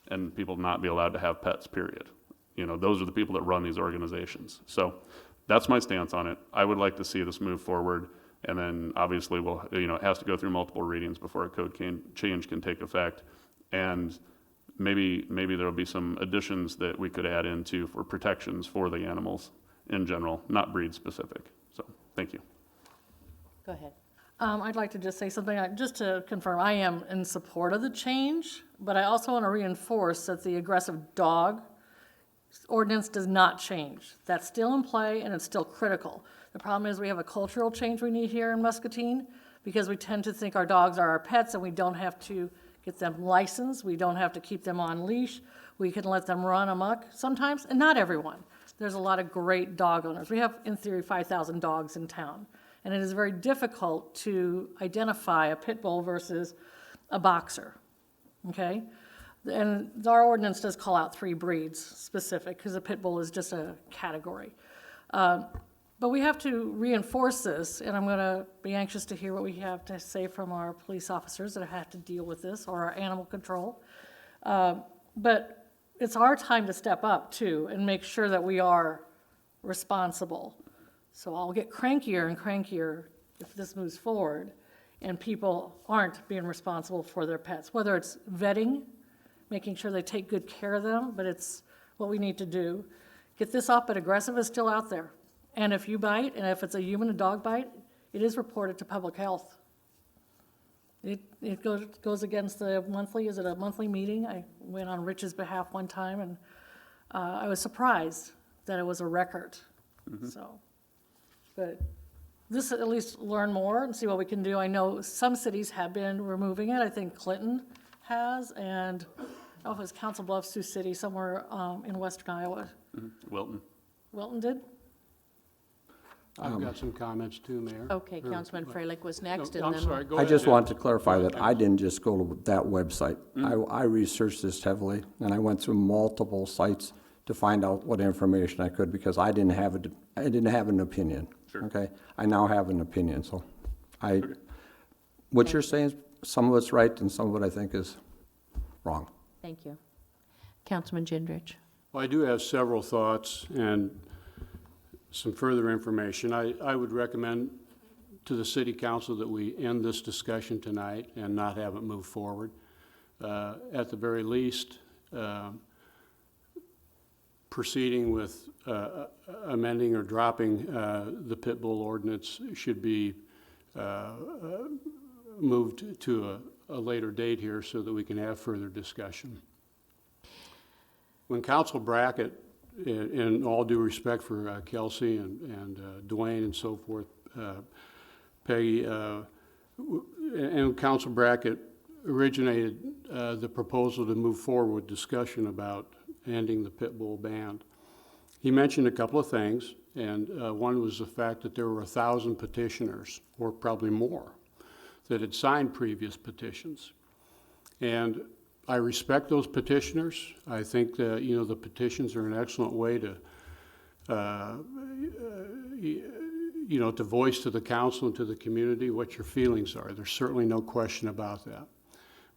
and people not be allowed to have pets, period. Those are the people that run these organizations. So that's my stance on it. I would like to see this move forward, and then obviously it has to go through multiple readings before a code change can take effect. And maybe there'll be some additions that we could add into for protections for the animals in general, not breed specific. So, thank you. Go ahead. I'd like to just say something, just to confirm, I am in support of the change, but I also want to reinforce that the aggressive dog ordinance does not change. That's still in play, and it's still critical. The problem is we have a cultural change we need here in Muscatine, because we tend to think our dogs are our pets, and we don't have to get them licensed. We don't have to keep them on leash. We can let them run amok sometimes, and not everyone. There's a lot of great dog owners. We have, in theory, 5,000 dogs in town. And it is very difficult to identify a pit bull versus a boxer, okay? And our ordinance does call out 3 breeds specific, because a pit bull is just a category. But we have to reinforce this, and I'm going to be anxious to hear what we have to say from our police officers that have to deal with this, or our animal control. But it's our time to step up, too, and make sure that we are responsible. So I'll get crankier and crankier if this moves forward and people aren't being responsible for their pets, whether it's vetting, making sure they take good care of them, but it's what we need to do. Get this off, but aggressive is still out there. And if you bite, and if it's a human and dog bite, it is reported to public health. It goes against the monthly, is it a monthly meeting? I went on Rich's behalf one time, and I was surprised that it was a record, so. But this at least learn more and see what we can do. I know some cities have been removing it. I think Clinton has, and I don't know if it was Council Bluffs, Sioux City, somewhere in western Iowa. Wilton. Wilton did? I've got some comments too, Mayor. Okay, Councilman Freilich was next, and I'm then. sorry, go I ahead. just want to clarify that I didn't just go to that website. I researched this heavily, and I went through multiple sites to find out what information I could, because I didn't have an opinion. Sure. Okay? I now have an opinion, so what you're saying, some of it's right, and some of it I think is wrong. Thank you. Councilman Gendrich. Well, I do have several thoughts and some further information. I would recommend to the city council that we end this discussion tonight and not have it move forward. At the very least, proceeding with amending or dropping the pit bull ordinance should be moved to a later date here so that we can have further discussion. When Council Brackett, in all due respect for Kelsey and Dwayne and so forth, Peggy, and Council Brackett originated the proposal to move forward with discussion about ending the pit bull ban. He mentioned a couple of things, and one was the fact that there were 1,000 petitioners, or probably more, that had signed previous petitions. And I respect those petitioners. I think that, you know, the petitions are an excellent way to, you know, to voice to the council and to the community what your feelings are. There's certainly no question about that.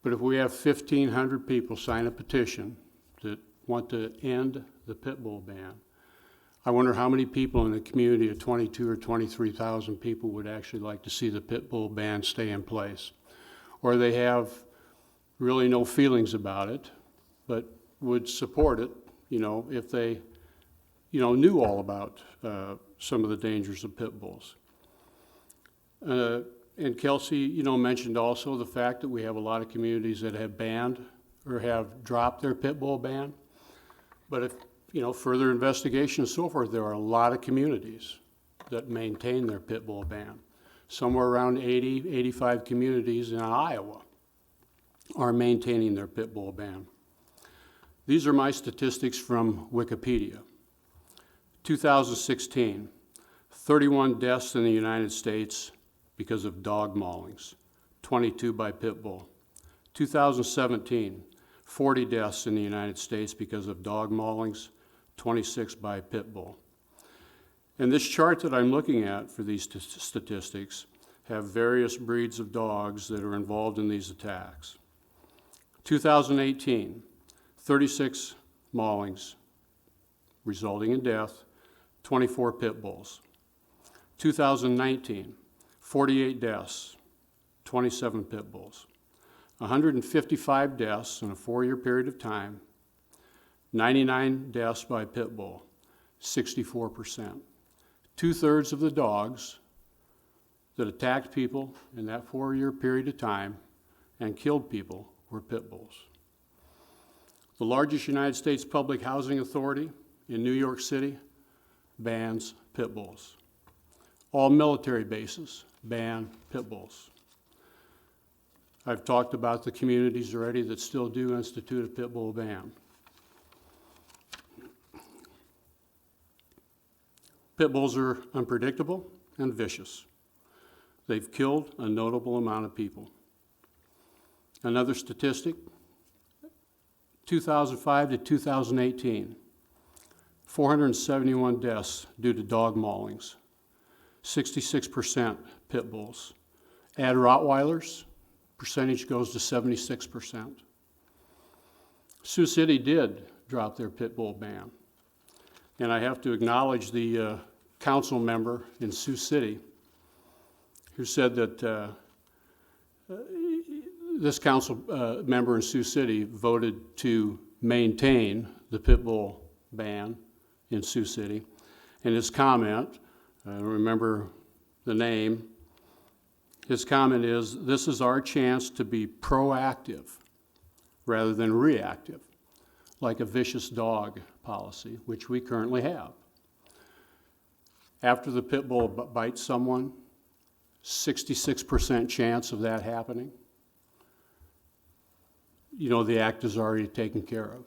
But if we have 1,500 people sign a petition that want to end the pit bull ban, I wonder how many people in a community of 22 or 23,000 people would actually like to see the pit bull ban stay in place. Or they have really no feelings about it, but would support it, you know, if they, you know, knew all about some of the dangers of pit bulls. And Kelsey, you know, mentioned also the fact that we have a lot of communities that have banned or have dropped their pit bull ban. But if, you know, further investigation and so forth, there are a lot of communities that maintain their pit bull ban. Somewhere around 80, 85 communities in Iowa are maintaining their pit bull ban. These are my statistics from Wikipedia. 2016, 31 deaths in the United States because of dog maulings, 22 by pit bull. 2017, 40 deaths in the United States because of dog maulings, 26 by pit bull. And this chart that I'm looking at for these statistics have various breeds of dogs that are involved in these attacks. 2018, 36 maulings resulting in death, 24 pit bulls. 2019, 48 deaths, 27 pit bulls. 155 deaths in a 4-year period of time, 99 deaths by pit bull, 64%. 2/3 of the dogs that attacked people in that 4-year period of time and killed people were pit bulls. The largest United States public housing authority in New York City bans pit bulls. All military bases ban pit bulls. I've talked about the communities already that still do institute a pit bull ban. Pit bulls are unpredictable and vicious. They've killed a notable amount of people. Another statistic, 2005 to 2018, 471 deaths due to dog maulings, 66% pit bulls. Add Rottweilers, percentage goes to 76%. Sioux City did drop their pit bull ban. And I have to acknowledge the council member in Sioux City who said that this council member in Sioux City voted to maintain the pit bull ban in Sioux City. And his comment, I don't remember the name, his comment is, "This is our chance to be proactive rather than reactive, like a vicious dog policy, which we currently have." After the pit bull bites someone, 66% chance of that happening. You know, the act is already taken care of.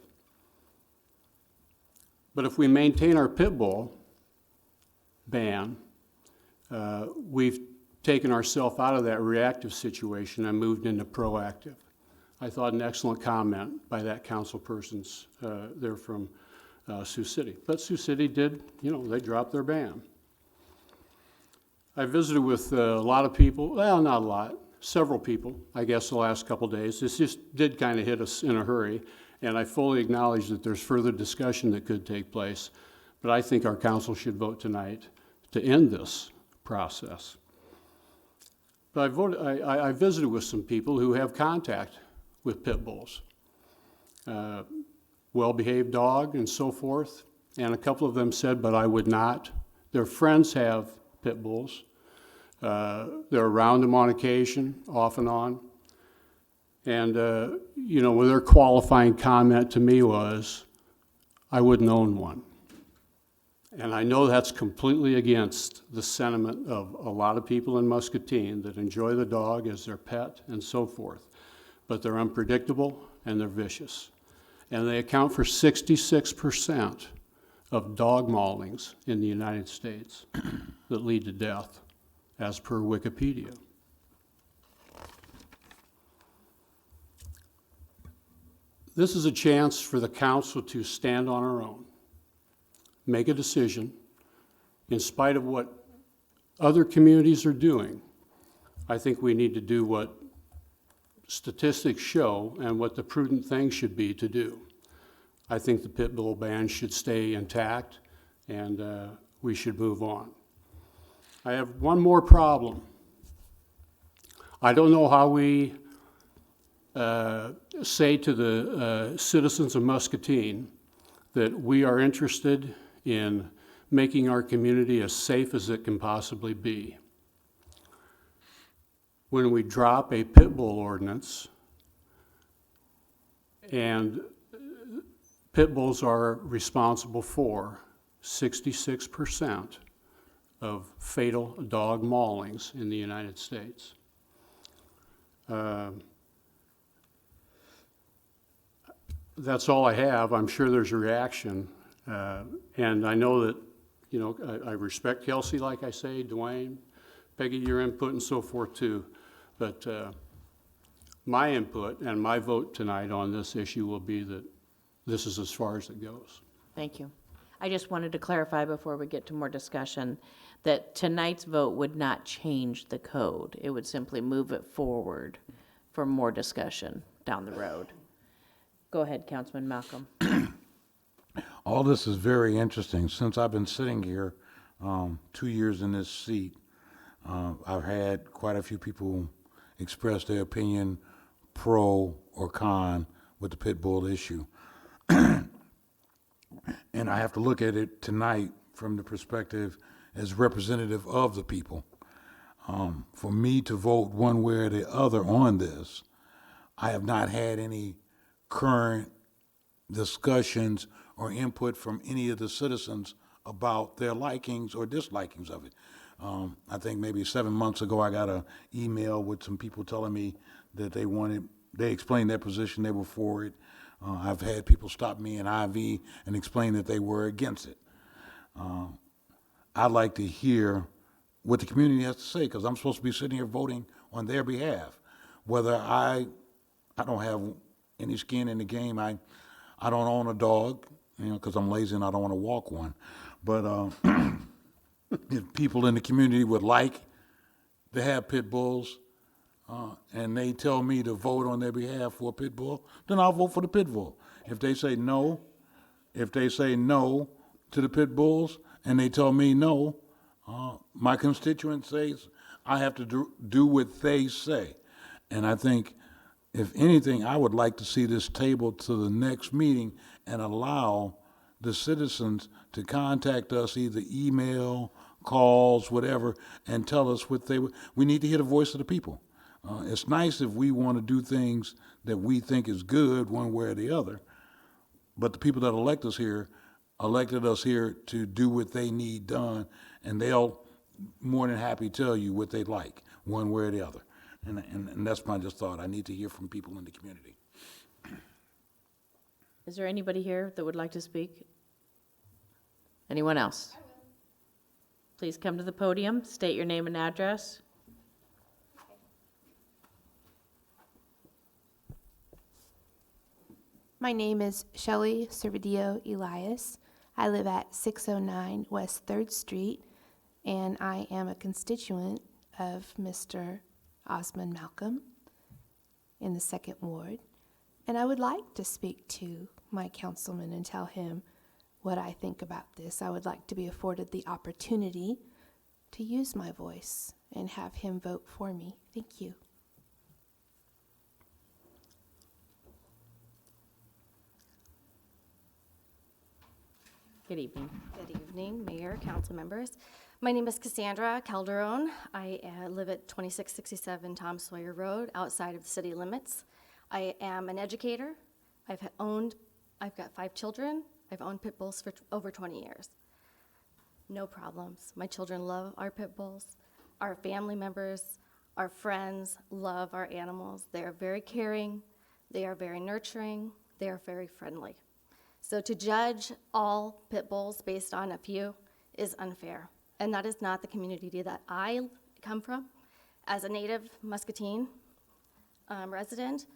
But if we maintain our pit bull ban, we've taken ourselves out of that reactive situation and moved into proactive. I thought an excellent comment by that council person's there from Sioux City. But Sioux City did, you know, they dropped their ban. I visited with a lot of people, well, not a lot, several people, I guess, the last couple days. This just did kind of hit us in a hurry, and I fully acknowledge that there's further discussion that could take place, but I think our council should vote tonight to end this process. But I visited with some people who have contact with pit bulls, well-behaved dog and so forth, And a couple of them said, but I would not. Their friends have pit bulls. They're around them on occasion, off and on. And, you know, their qualifying comment to me was, I wouldn't own one. And I know that's completely against the sentiment of a lot of people in Muscatine that enjoy the dog as their pet and so forth. But they're unpredictable and they're vicious. And they account for 66% of dog maulings in the United States that lead to death, as per Wikipedia. This is a chance for the council to stand on our own, make a decision, in spite of what other communities are doing. I think we need to do what statistics show and what the prudent thing should be to do. I think the pit bull ban should stay intact, and we should move on. I have one more problem. I don't know how we say to the citizens of Muscatine that we are interested in making our community as safe as it can possibly be. When we drop a pit bull ordinance, and pit bulls are responsible for 66% of fatal dog maulings in the United States. That's all I have. I'm sure there's a reaction. And I know that, you know, I respect Kelsey, like I say, Dwayne, Peggy, your input and so forth too. But my input and my vote tonight on this issue will be that this is as far as it goes. Thank you. I just wanted to clarify before we get to more discussion that tonight's vote would not change the code. It would simply move it forward for more discussion down the road. Go ahead, Councilman Malcolm. All this is very interesting. Since I've been sitting here 2 years in this seat, I've had quite a few people express their opinion pro or con with the pit bull issue. And I have to look at it tonight from the perspective as representative of the people. For me to vote one way or the other on this, I have not had any current discussions or input from any of the citizens about their likings or dislikings of it. I think maybe 7 months ago I got an email with some people telling me that they explained their position, they were for it. I've had people stop me in IV and explain that they were against it. I'd like to hear what the community has to say, because I'm supposed to be sitting here voting on their behalf. Whether I don't have any skin in the game. I don't own a dog, you know, because I'm lazy and I don't want to walk one. But if people in the community would like to have pit bulls, and they tell me to vote on their behalf for a pit bull, then I'll vote for the pit bull. If they say no to the pit bulls, and they tell me no, my constituents say I have to do what they say. And I think, if anything, I would like to see this tabled to the next meeting and allow the citizens to contact us, either email, calls, whatever, and tell us what we need to hear the voice of the people. It's nice if we want to do things that we think is good one way or the other, but the people that elected us here to do what they need done, and they'll more than happy tell you what they like one way or the other. And that's my just thought. I need to hear from people in the community. Is there anybody here that would like to speak? Anyone else? Please come to the podium, state your name and address. My name is Shelley Servidillo Elias. I live at 609 West 3rd Street, and I am a constituent of Mr. Osmond Malcolm in the 2nd Ward. And I would like to speak to my councilman and tell him what I think about this. I would like to be afforded the opportunity to use my voice and have him vote for me. Thank you. Good evening. Good evening, Mayor, council members. My name is Cassandra Calderon. I live at 2667 Tom Sawyer Road, outside of the city limits. I am an educator. I've got 5 children. I've owned pit bulls for over 20 years. No problems. My children love our pit bulls. Our family members, our friends love our animals. They are very caring. They are very nurturing. They are very friendly. So to judge all pit bulls based on a few is unfair. And that is not the community that I come from. As a native Muscatine resident,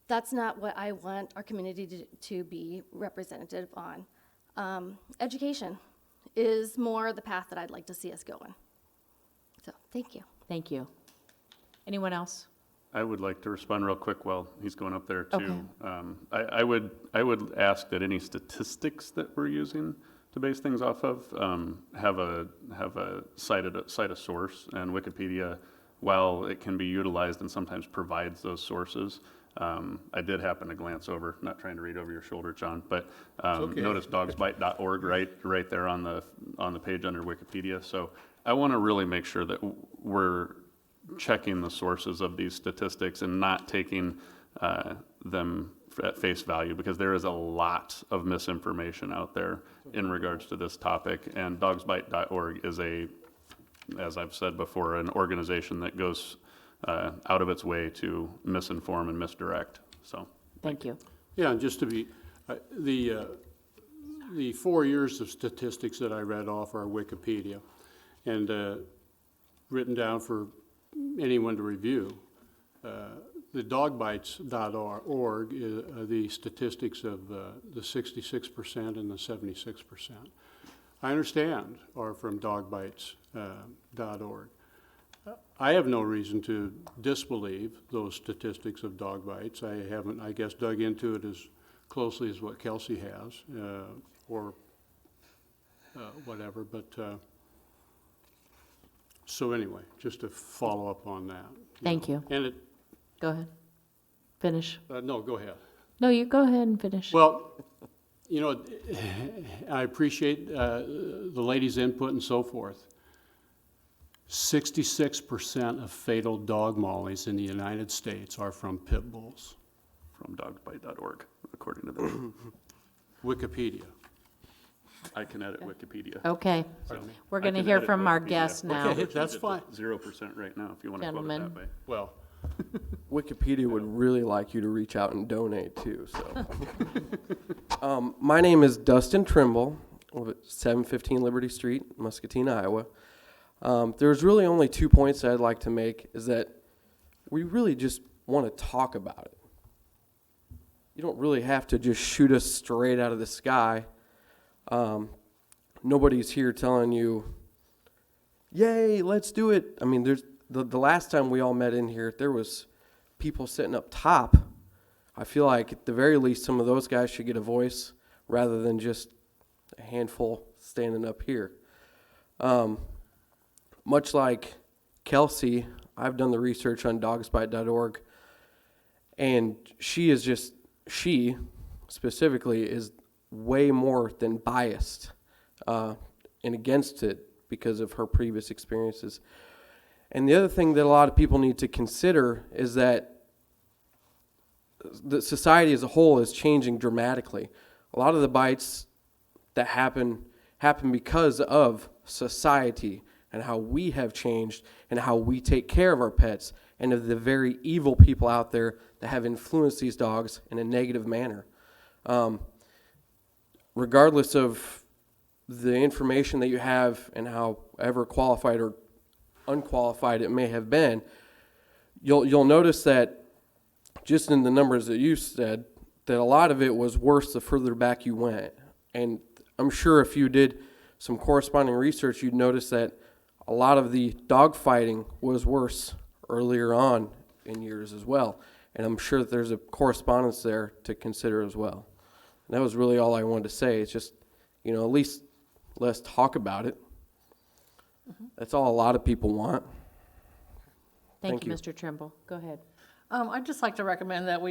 that's not what I want our community to be representative on. Education is more the path that I'd like to see us going. So, thank you. Thank you. Anyone else? I would like to respond real quick while he's going up there Okay. too. I would ask that any statistics that we're using to base things off of have a cite a source, and Wikipedia, while it can be utilized and sometimes provides those sources, I did happen to glance over, not trying to read over your shoulder, John, but notice dogsbite.org right there on the page under Wikipedia. So I want to really make sure that we're checking the sources of these statistics and not taking them at face value, because there is a lot of misinformation out there in regards to this topic. And dogsbite.org is as I've said before, an organization that goes out of its way to misinform and misdirect. So, Thank you. Yeah, and just to be, the 4 years of statistics that I read off are Wikipedia, and written down for anyone to review. The dogbites.org is the statistics of the 66% and the 76%. I understand are from dogbites.org. I have no reason to disbelieve those statistics of dog bites. I haven't, I guess, dug into it as closely as what Kelsey has, or whatever, but, so anyway, just to follow up on that. Thank you. And it, Go ahead. Finish. no, go ahead. No, you go ahead and finish. Well, you know, I appreciate the ladies' input and so forth. 66% of fatal dog mollies in the United States are from pit bulls. from dogsbite.org, according to them. Wikipedia. I can edit Wikipedia. Okay. So We're I going to can hear edit from our Wikipedia. guests now. Okay, that's fine. 0% right now, if you want to quote it Gentlemen. that way. Well, Wikipedia would really like you to reach out and donate too, so. My name is Dustin Trimble, I live at 715 Liberty Street, Muscatine, Iowa. There's really only 2 points that I'd like to make, is that we really just want to talk about it. You don't really have to just shoot us straight out of the sky. Nobody's here telling you, yay, let's do it. I mean, there's the last time we all met in here, there was people sitting up top. I feel like at the very least some of those guys should get a voice rather than just a handful standing up here. Much like Kelsey, I've done the research on dogsbite.org, and she specifically is way more than biased and against it because of her previous experiences. And the other thing that a lot of people need to consider is that the society as a whole is changing dramatically. A lot of the bites that happen because of society and how we have changed and how we take care of our pets and of the very evil people out there that have influenced these dogs in a negative manner. Regardless of the information that you have and however qualified or unqualified it may have been, you'll notice that just in the numbers that you said, that a lot of it was worse the further back you went. And I'm sure if you did some corresponding research, you'd notice that a lot of the dog fighting was worse earlier on in years as well. And I'm sure that there's a correspondence there to consider as well. And that was really all I wanted to say. It's just, at least let's talk about it. That's all a lot of people want. Thank you, Mr. Trimble. Go ahead. I'd just like to recommend that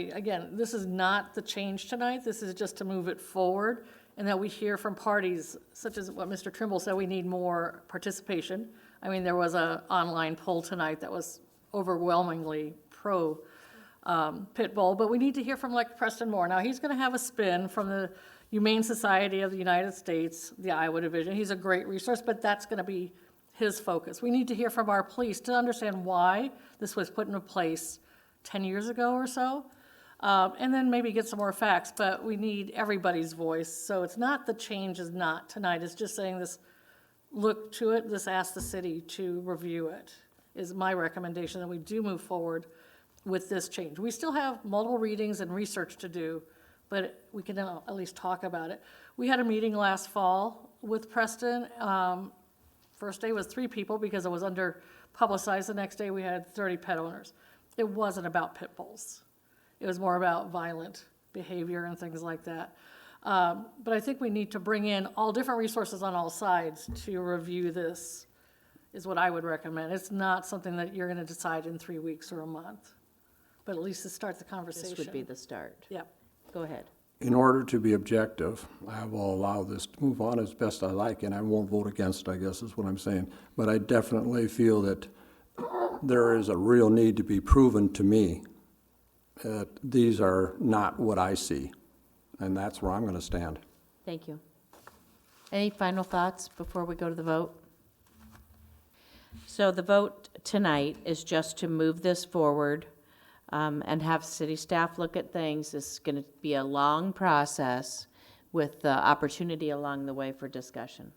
this is not the change tonight. This is just to move it forward and that we hear from parties, such as what Mr. Trimble said, we need more participation. I mean, there was an online poll tonight that was overwhelmingly pro pit bull, but we need to hear from like Preston Moore. Now, he's going to have a spin from the Humane Society of the United States, the Iowa Division. He's a great resource, but that's going to be his focus. We need to hear from our police to understand why this was put into place 10 years ago or so, and then maybe get some more facts, but we need everybody's voice. So it's not the change is not tonight, it's just saying this, look to it, this ask the city to review it, is my recommendation, that we do move forward with this change. We still have multiple readings and research to do, but we can at least talk about it. We had a meeting last fall with Preston. First day was 3 people because it was under publicized. The next day we had 30 pet owners. It wasn't about pit bulls. It was more about violent behavior and things like that. But I think we need to bring in all different resources on all sides to review this, is what I would recommend. It's not something that you're gonna decide in 3 weeks or a month, but at least to start the conversation. This would be the start. Yep. Go ahead. In order to be objective, I will allow this to move on as best I like, and I won't vote against, I guess is what I'm saying. But I definitely feel that there is a real need to be proven to me that these are not what I see, and that's where I'm going to stand. Thank you. Any final thoughts before we go to the vote? So the vote tonight is just to move this forward and have city staff look at things. This is going to be a long process with the opportunity along the way for discussion.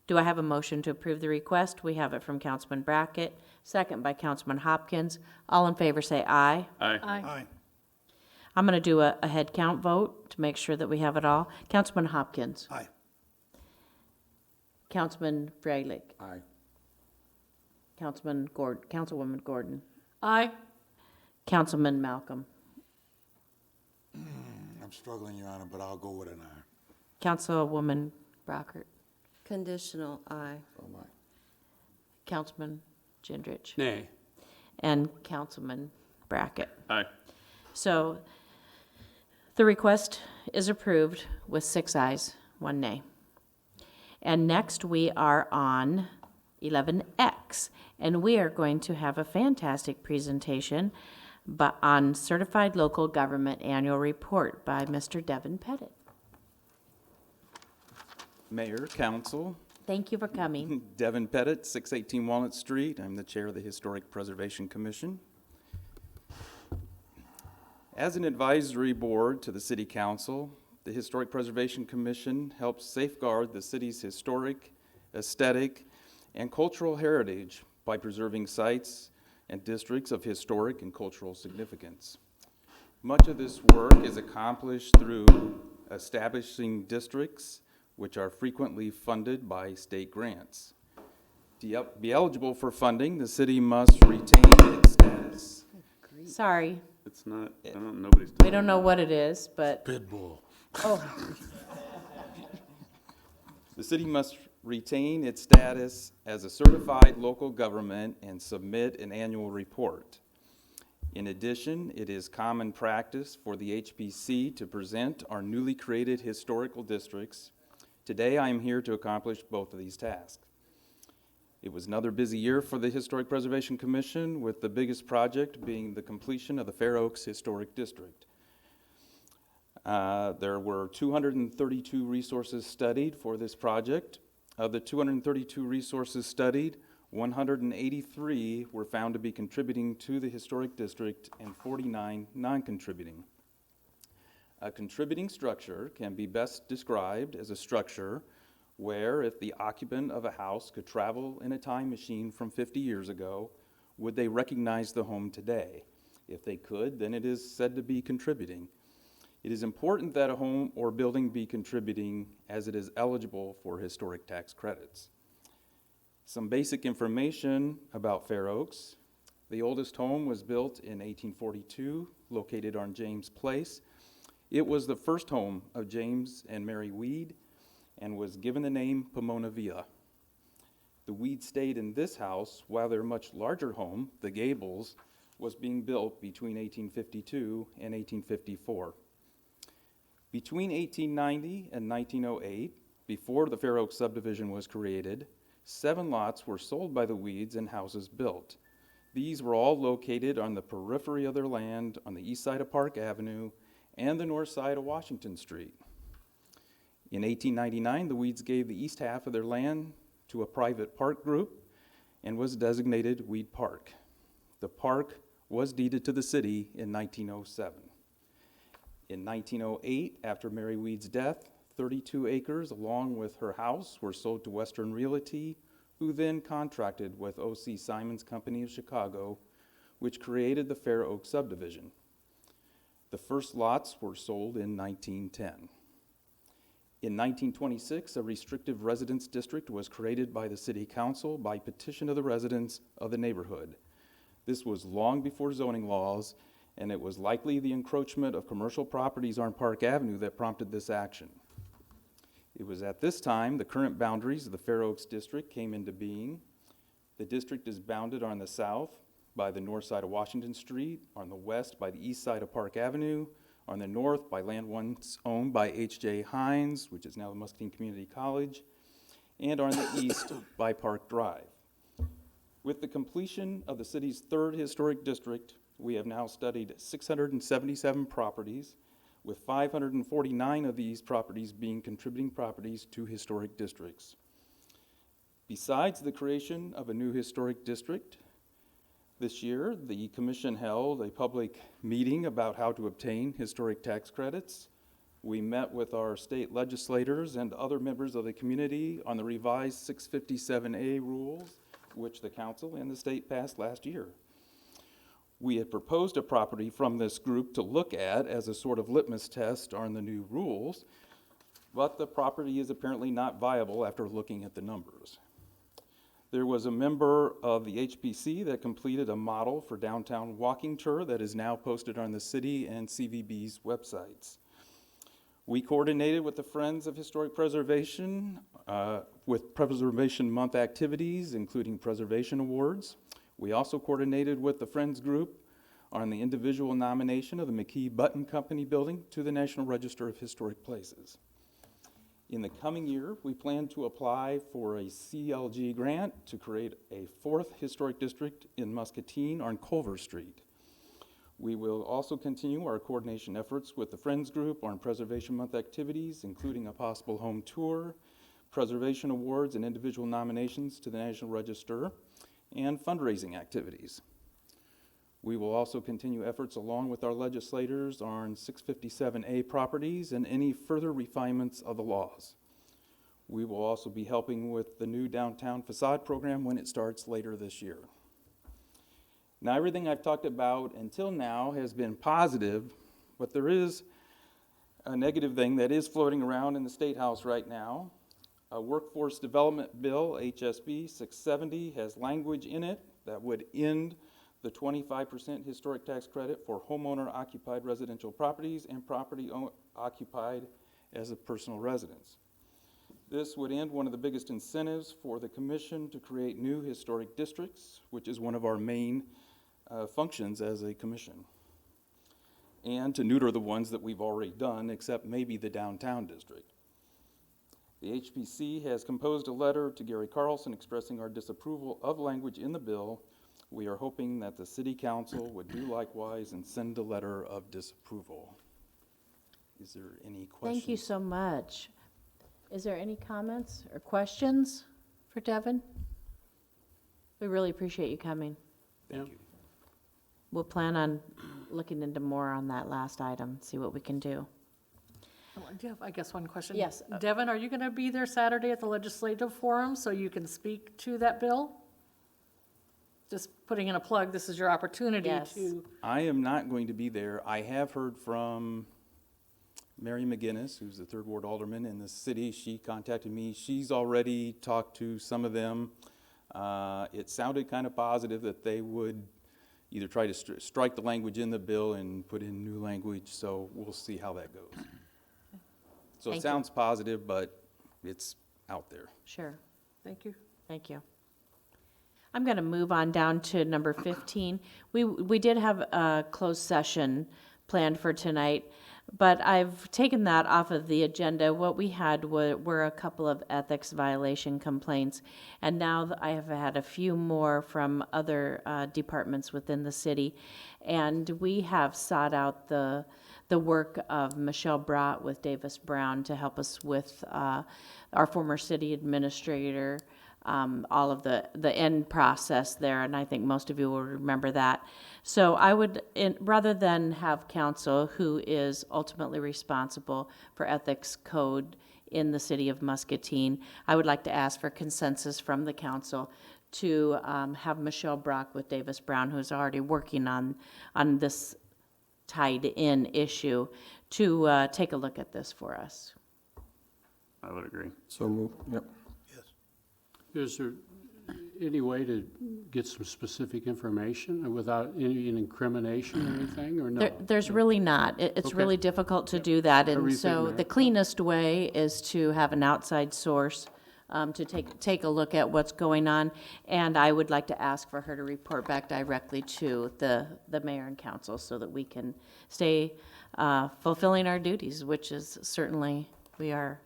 Do I have a motion to approve the request? We have it from Councilman Brackett, second by Councilman Hopkins. All in favor say aye. Aye. Aye. I'm going to do a head count vote to make sure that we have it all. Councilman Hopkins. Aye. Councilman Freilich. Aye. Councilwoman Gordon. Aye. Councilman Malcolm. I'm struggling, Your Honor, but I'll go with an aye. Councilwoman Brockert. Conditional aye. Councilman Gendrich. Nay. And Councilman Brackett. Aye. So the request is approved with 6 ayes, 1 nay. And next we are on 11X, and we are going to have a fantastic presentation on Certified Local Government Annual Report by Mr. Devin Pettit. Mayor, Council, Thank you for coming. Devin Pettit, 618 Walnut Street. I'm the Chair of the Historic Preservation Commission. As an advisory board to the City Council, the Historic Preservation Commission helps safeguard the city's historic, aesthetic, and cultural heritage by preserving sites and districts of historic and cultural significance. Much of this work is accomplished through establishing districts, which are frequently funded by state grants. To be eligible for funding, the city must retain its status. Sorry, It's not, nobody's we don't know what it is, but, Pitbull. oh, The city must retain its status as a certified local government and submit an annual report. In addition, it is common practice for the HPC to present our newly created historical districts. Today, I am here to accomplish both of these tasks. It was another busy year for the Historic Preservation Commission, with the biggest project being the completion of the Fair Oaks Historic District. There were 232 resources studied for this project. Of the 232 resources studied, 183 were found to be contributing to the historic district and 49 non-contributing. A contributing structure can be best described as a structure where, if the occupant of a house could travel in a time machine from 50 years ago, would they recognize the home today? If they could, then it is said to be contributing. It is important that a home or building be contributing, as it is eligible for historic tax credits. Some basic information about Fair Oaks. The oldest home was built in 1842, located on James Place. It was the first home of James and Mary Weed and was given the name Pomona Villa. The Weed stayed in this house while their much larger home, the Gables, was being built between 1852 and 1854. Between 1890 and 1908, before the Fair Oaks subdivision was created, 7 lots were sold by the Weeds and houses built. These were all located on the periphery of their land on the east side of Park Avenue and the north side of Washington Street. In 1899, the Weeds gave the east half of their land to a private park group and was designated Weed Park. The park was deeded to the city in 1907. In 1908, after Mary Weed's death, 32 acres along with her house were sold to Western Realty, who then contracted with O.C. Simons Company of Chicago, which created the Fair Oaks subdivision. The first lots were sold in 1910. In 1926, a restrictive residence district was created by the City Council by petition of the residents of the neighborhood. This was long before zoning laws, and it was likely the encroachment of commercial properties on Park Avenue that prompted this action. It was at this time the current boundaries of the Fair Oaks District came into being. The district is bounded on the south by the north side of Washington Street, on the west by the east side of Park Avenue, on the north by land once owned by H.J. Hines, which is now the Muscatine Community College, and on the east by Park Drive. With the completion of the city's 3rd historic district, we have now studied 677 properties, with 549 of these properties being contributing properties to historic districts. Besides the creation of a new historic district, this year, the Commission held a public meeting about how to obtain historic tax credits. We met with our state legislators and other members of the community on the revised 657A rules, which the council and the state passed last year. We had proposed a property from this group to look at as a sort of litmus test on the new rules, but the property is apparently not viable after looking at the numbers. There was a member of the HPC that completed a model for downtown walking tour that is now posted on the city and CVB's websites. We coordinated with the Friends of Historic Preservation with Preservation Month activities, including preservation awards. We also coordinated with the Friends group on the individual nomination of the McKee Button Company building to the National Register of Historic Places. In the coming year, we plan to apply for a CLG grant to create a 4th historic district in Muscatine on Culver Street. We will also continue our coordination efforts with the Friends Group on Preservation Month activities, including a possible home tour, preservation awards and individual nominations to the National Register, and fundraising activities. We will also continue efforts along with our legislators on 657A properties and any further refinements of the laws. We will also be helping with the new downtown facade program when it starts later this year. Now, everything I've talked about until now has been positive, but there is a negative thing that is floating around in the State House right now. A workforce development bill, HSB 670, has language in it that would end the 25% historic tax credit for homeowner-occupied residential properties and property occupied as a personal residence. This would end one of the biggest incentives for the commission to create new historic districts, which is one of our main functions as a commission, and to neuter the ones that we've already done, except maybe the downtown district. The HPC has composed a letter to Gary Carlson expressing our disapproval of language in the bill. We are hoping that the City Council would do likewise and send a letter of disapproval. Is there any questions? Thank you so much. Is there any comments or questions for Devin? We really appreciate you coming. Thank you. We'll plan on looking into more on that last item, see what we can do. Do you have, I guess, one question? Yes. Devin, are you going to be there Saturday at the Legislative Forum so you can speak to that bill? Just putting in a plug, this is your opportunity Yes. to. I am not going to be there. I have heard from Mary McGinnis, who's the 3rd Ward Alderman in the city. She contacted me. She's already talked to some of them. It sounded kind of positive that they would either try to strike the language in the bill and put in new language, so we'll see how that goes. So Thank it sounds positive, but it's out there. Sure. Thank you. Thank you. I'm going to move on down to number 15. We did have a closed session planned for tonight. But I've taken that off of the agenda. What we had were a couple of ethics violation complaints, and now I have had a few more from other departments within the city. And we have sought out the work of Michelle Brott with Davis Brown to help us with our former city administrator, all of the end process there, and I think most of you will remember that. So I would, rather than have council, who is ultimately responsible for ethics code in the city of Muscatine, I would like to ask for consensus from the council to have Michelle Brock with Davis Brown, who's already working on this tied-in issue, to take a look at this for us. I would agree. So move, yep. Is there any way to get some specific information without any incrimination or anything, or no? There's really not. It's Okay. really difficult to do that, and Everything so there. the cleanest way is to have an outside source to take a look at what's going on, and I would like to ask for her to report back directly to the mayor and council so that we can stay fulfilling our duties, which is certainly, we are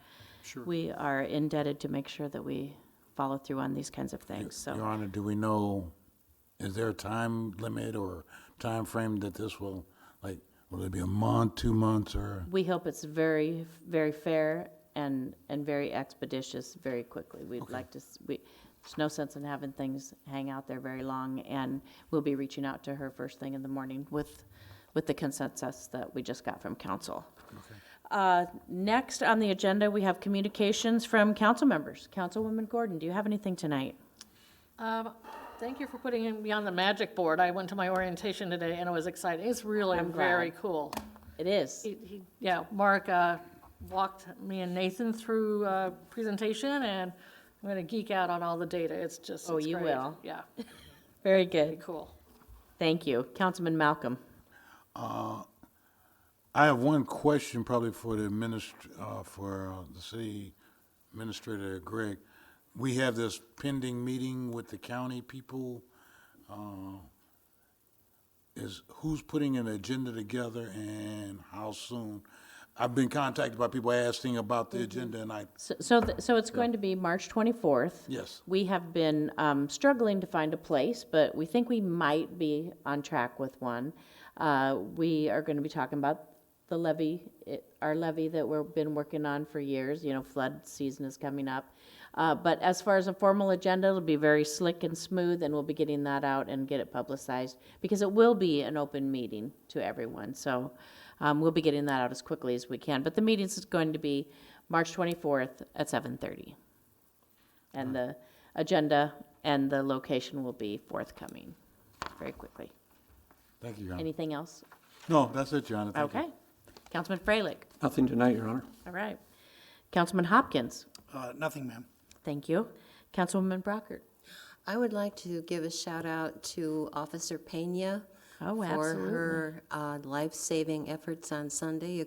indebted to make sure that we follow through on these kinds of things, so. Your Honor, do we know, is there a time limit or time frame that this will, like, will it be a month, 2 months, or? We hope it's very, very fair and very expeditious, very quickly. We'd like to, there's no sense in having things hang out there very long, and we'll be reaching out to her first thing in the morning with the consensus that we just got from council. Next on the agenda, we have communications from council members. Councilwoman Gordon, do you have anything tonight? Thank you for putting me on the magic board. I went to my orientation today, and it was exciting. It's really I'm very glad. cool. It is. Yeah, Mark walked me and Nathan through a presentation, and I'm going to geek out on all the data. It's just, Oh, it's you great. will. Yeah, Very good. cool. Thank you. Councilman Malcolm. I have one question probably for the the city administrator, Greg. We have this pending meeting with the county people. Who's putting an agenda together and how soon? I've been contacted by people asking about the agenda, and So it's going to be March 24th. Yes. We have been struggling to find a place, but we think we might be on track with one. We are going to be talking about the levy, our levy that we've been working on for years. You know, flood season is coming up. But as far as a formal agenda, it'll be very slick and smooth, and we'll be getting that out and get it publicized, because it will be an open meeting to everyone. So we'll be getting that out as quickly as we can. But the meeting is going to be March 24th at 7:30. And the agenda and the location will be forthcoming very quickly. thank you, Your Honor. Anything else? No, that's it, Your Honor. Thank you. Okay. Councilman Freilich. Nothing tonight, Your Honor. All right. Councilman Hopkins. Nothing, ma'am. Thank you. Councilwoman Brockert. I would like to give a shout out to Officer Pena Oh, for absolutely. her life-saving efforts on Sunday.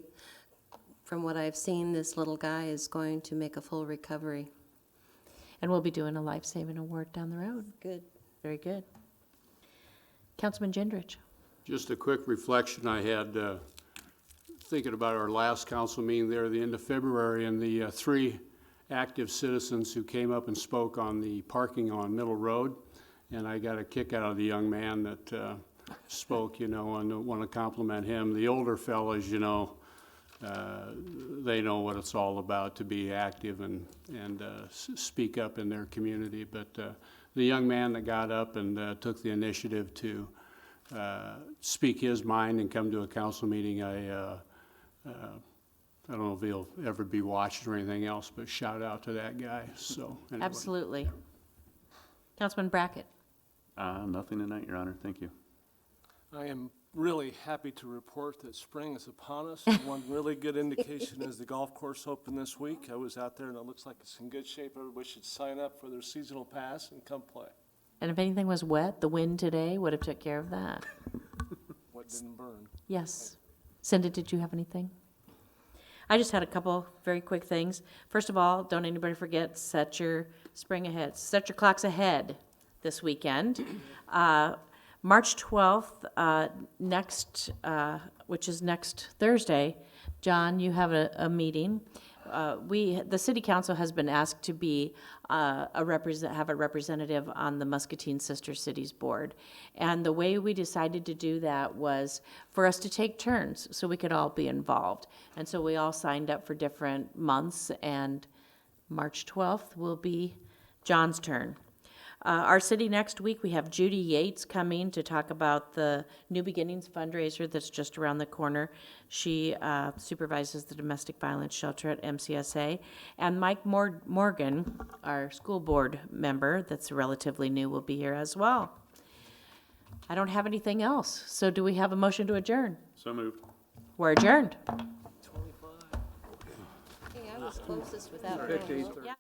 From what I've seen, this little guy is going to make a full recovery. And we'll be doing a life-saving award down the road. Good. Very good. Councilman Gendrich. Just a quick reflection I had, thinking about our last council meeting there at the end of February, and the three active citizens who came up and spoke on the parking on Middle Road. And I got a kick out of the young man that spoke, you know, and want to compliment him. The older fellas, you know, they know what it's all about to be active and speak up in their community. But the young man that got up and took the initiative to speak his mind and come to a council meeting, I don't know if he'll ever be watched or anything else, but shout out to that guy. So anyway. Absolutely. Councilman Brackett. Nothing tonight, Your Honor. Thank you. I am really happy to report that spring is upon us. One really good indication is the golf course opened this week. I was out there, and it looks like it's in good shape. Everybody should sign up for their seasonal pass and come play. And if anything was wet, the wind today would have took care of that. What didn't burn? Yes. Cindy, did you have anything? I just had a couple very quick things. First of all, don't anybody forget, set your clocks ahead this weekend. March 12th, which is next Thursday, John, you have a meeting. The city council has been asked to be have a representative on the Muscatine Sister Cities Board. And the way we decided to do that was for us to take turns so we could all be involved. And so we all signed up for different months, and March 12th will be John's turn. Our city next week, we have Judy Yates coming to talk about the New Beginnings fundraiser that's just around the corner. She supervises the domestic violence shelter at MCSA. And Mike Morgan, our school board member that's relatively new, will be here as well. I don't have anything else. So do we have a motion to adjourn? So moved. We're adjourned. Hey, I was closest without. Yeah.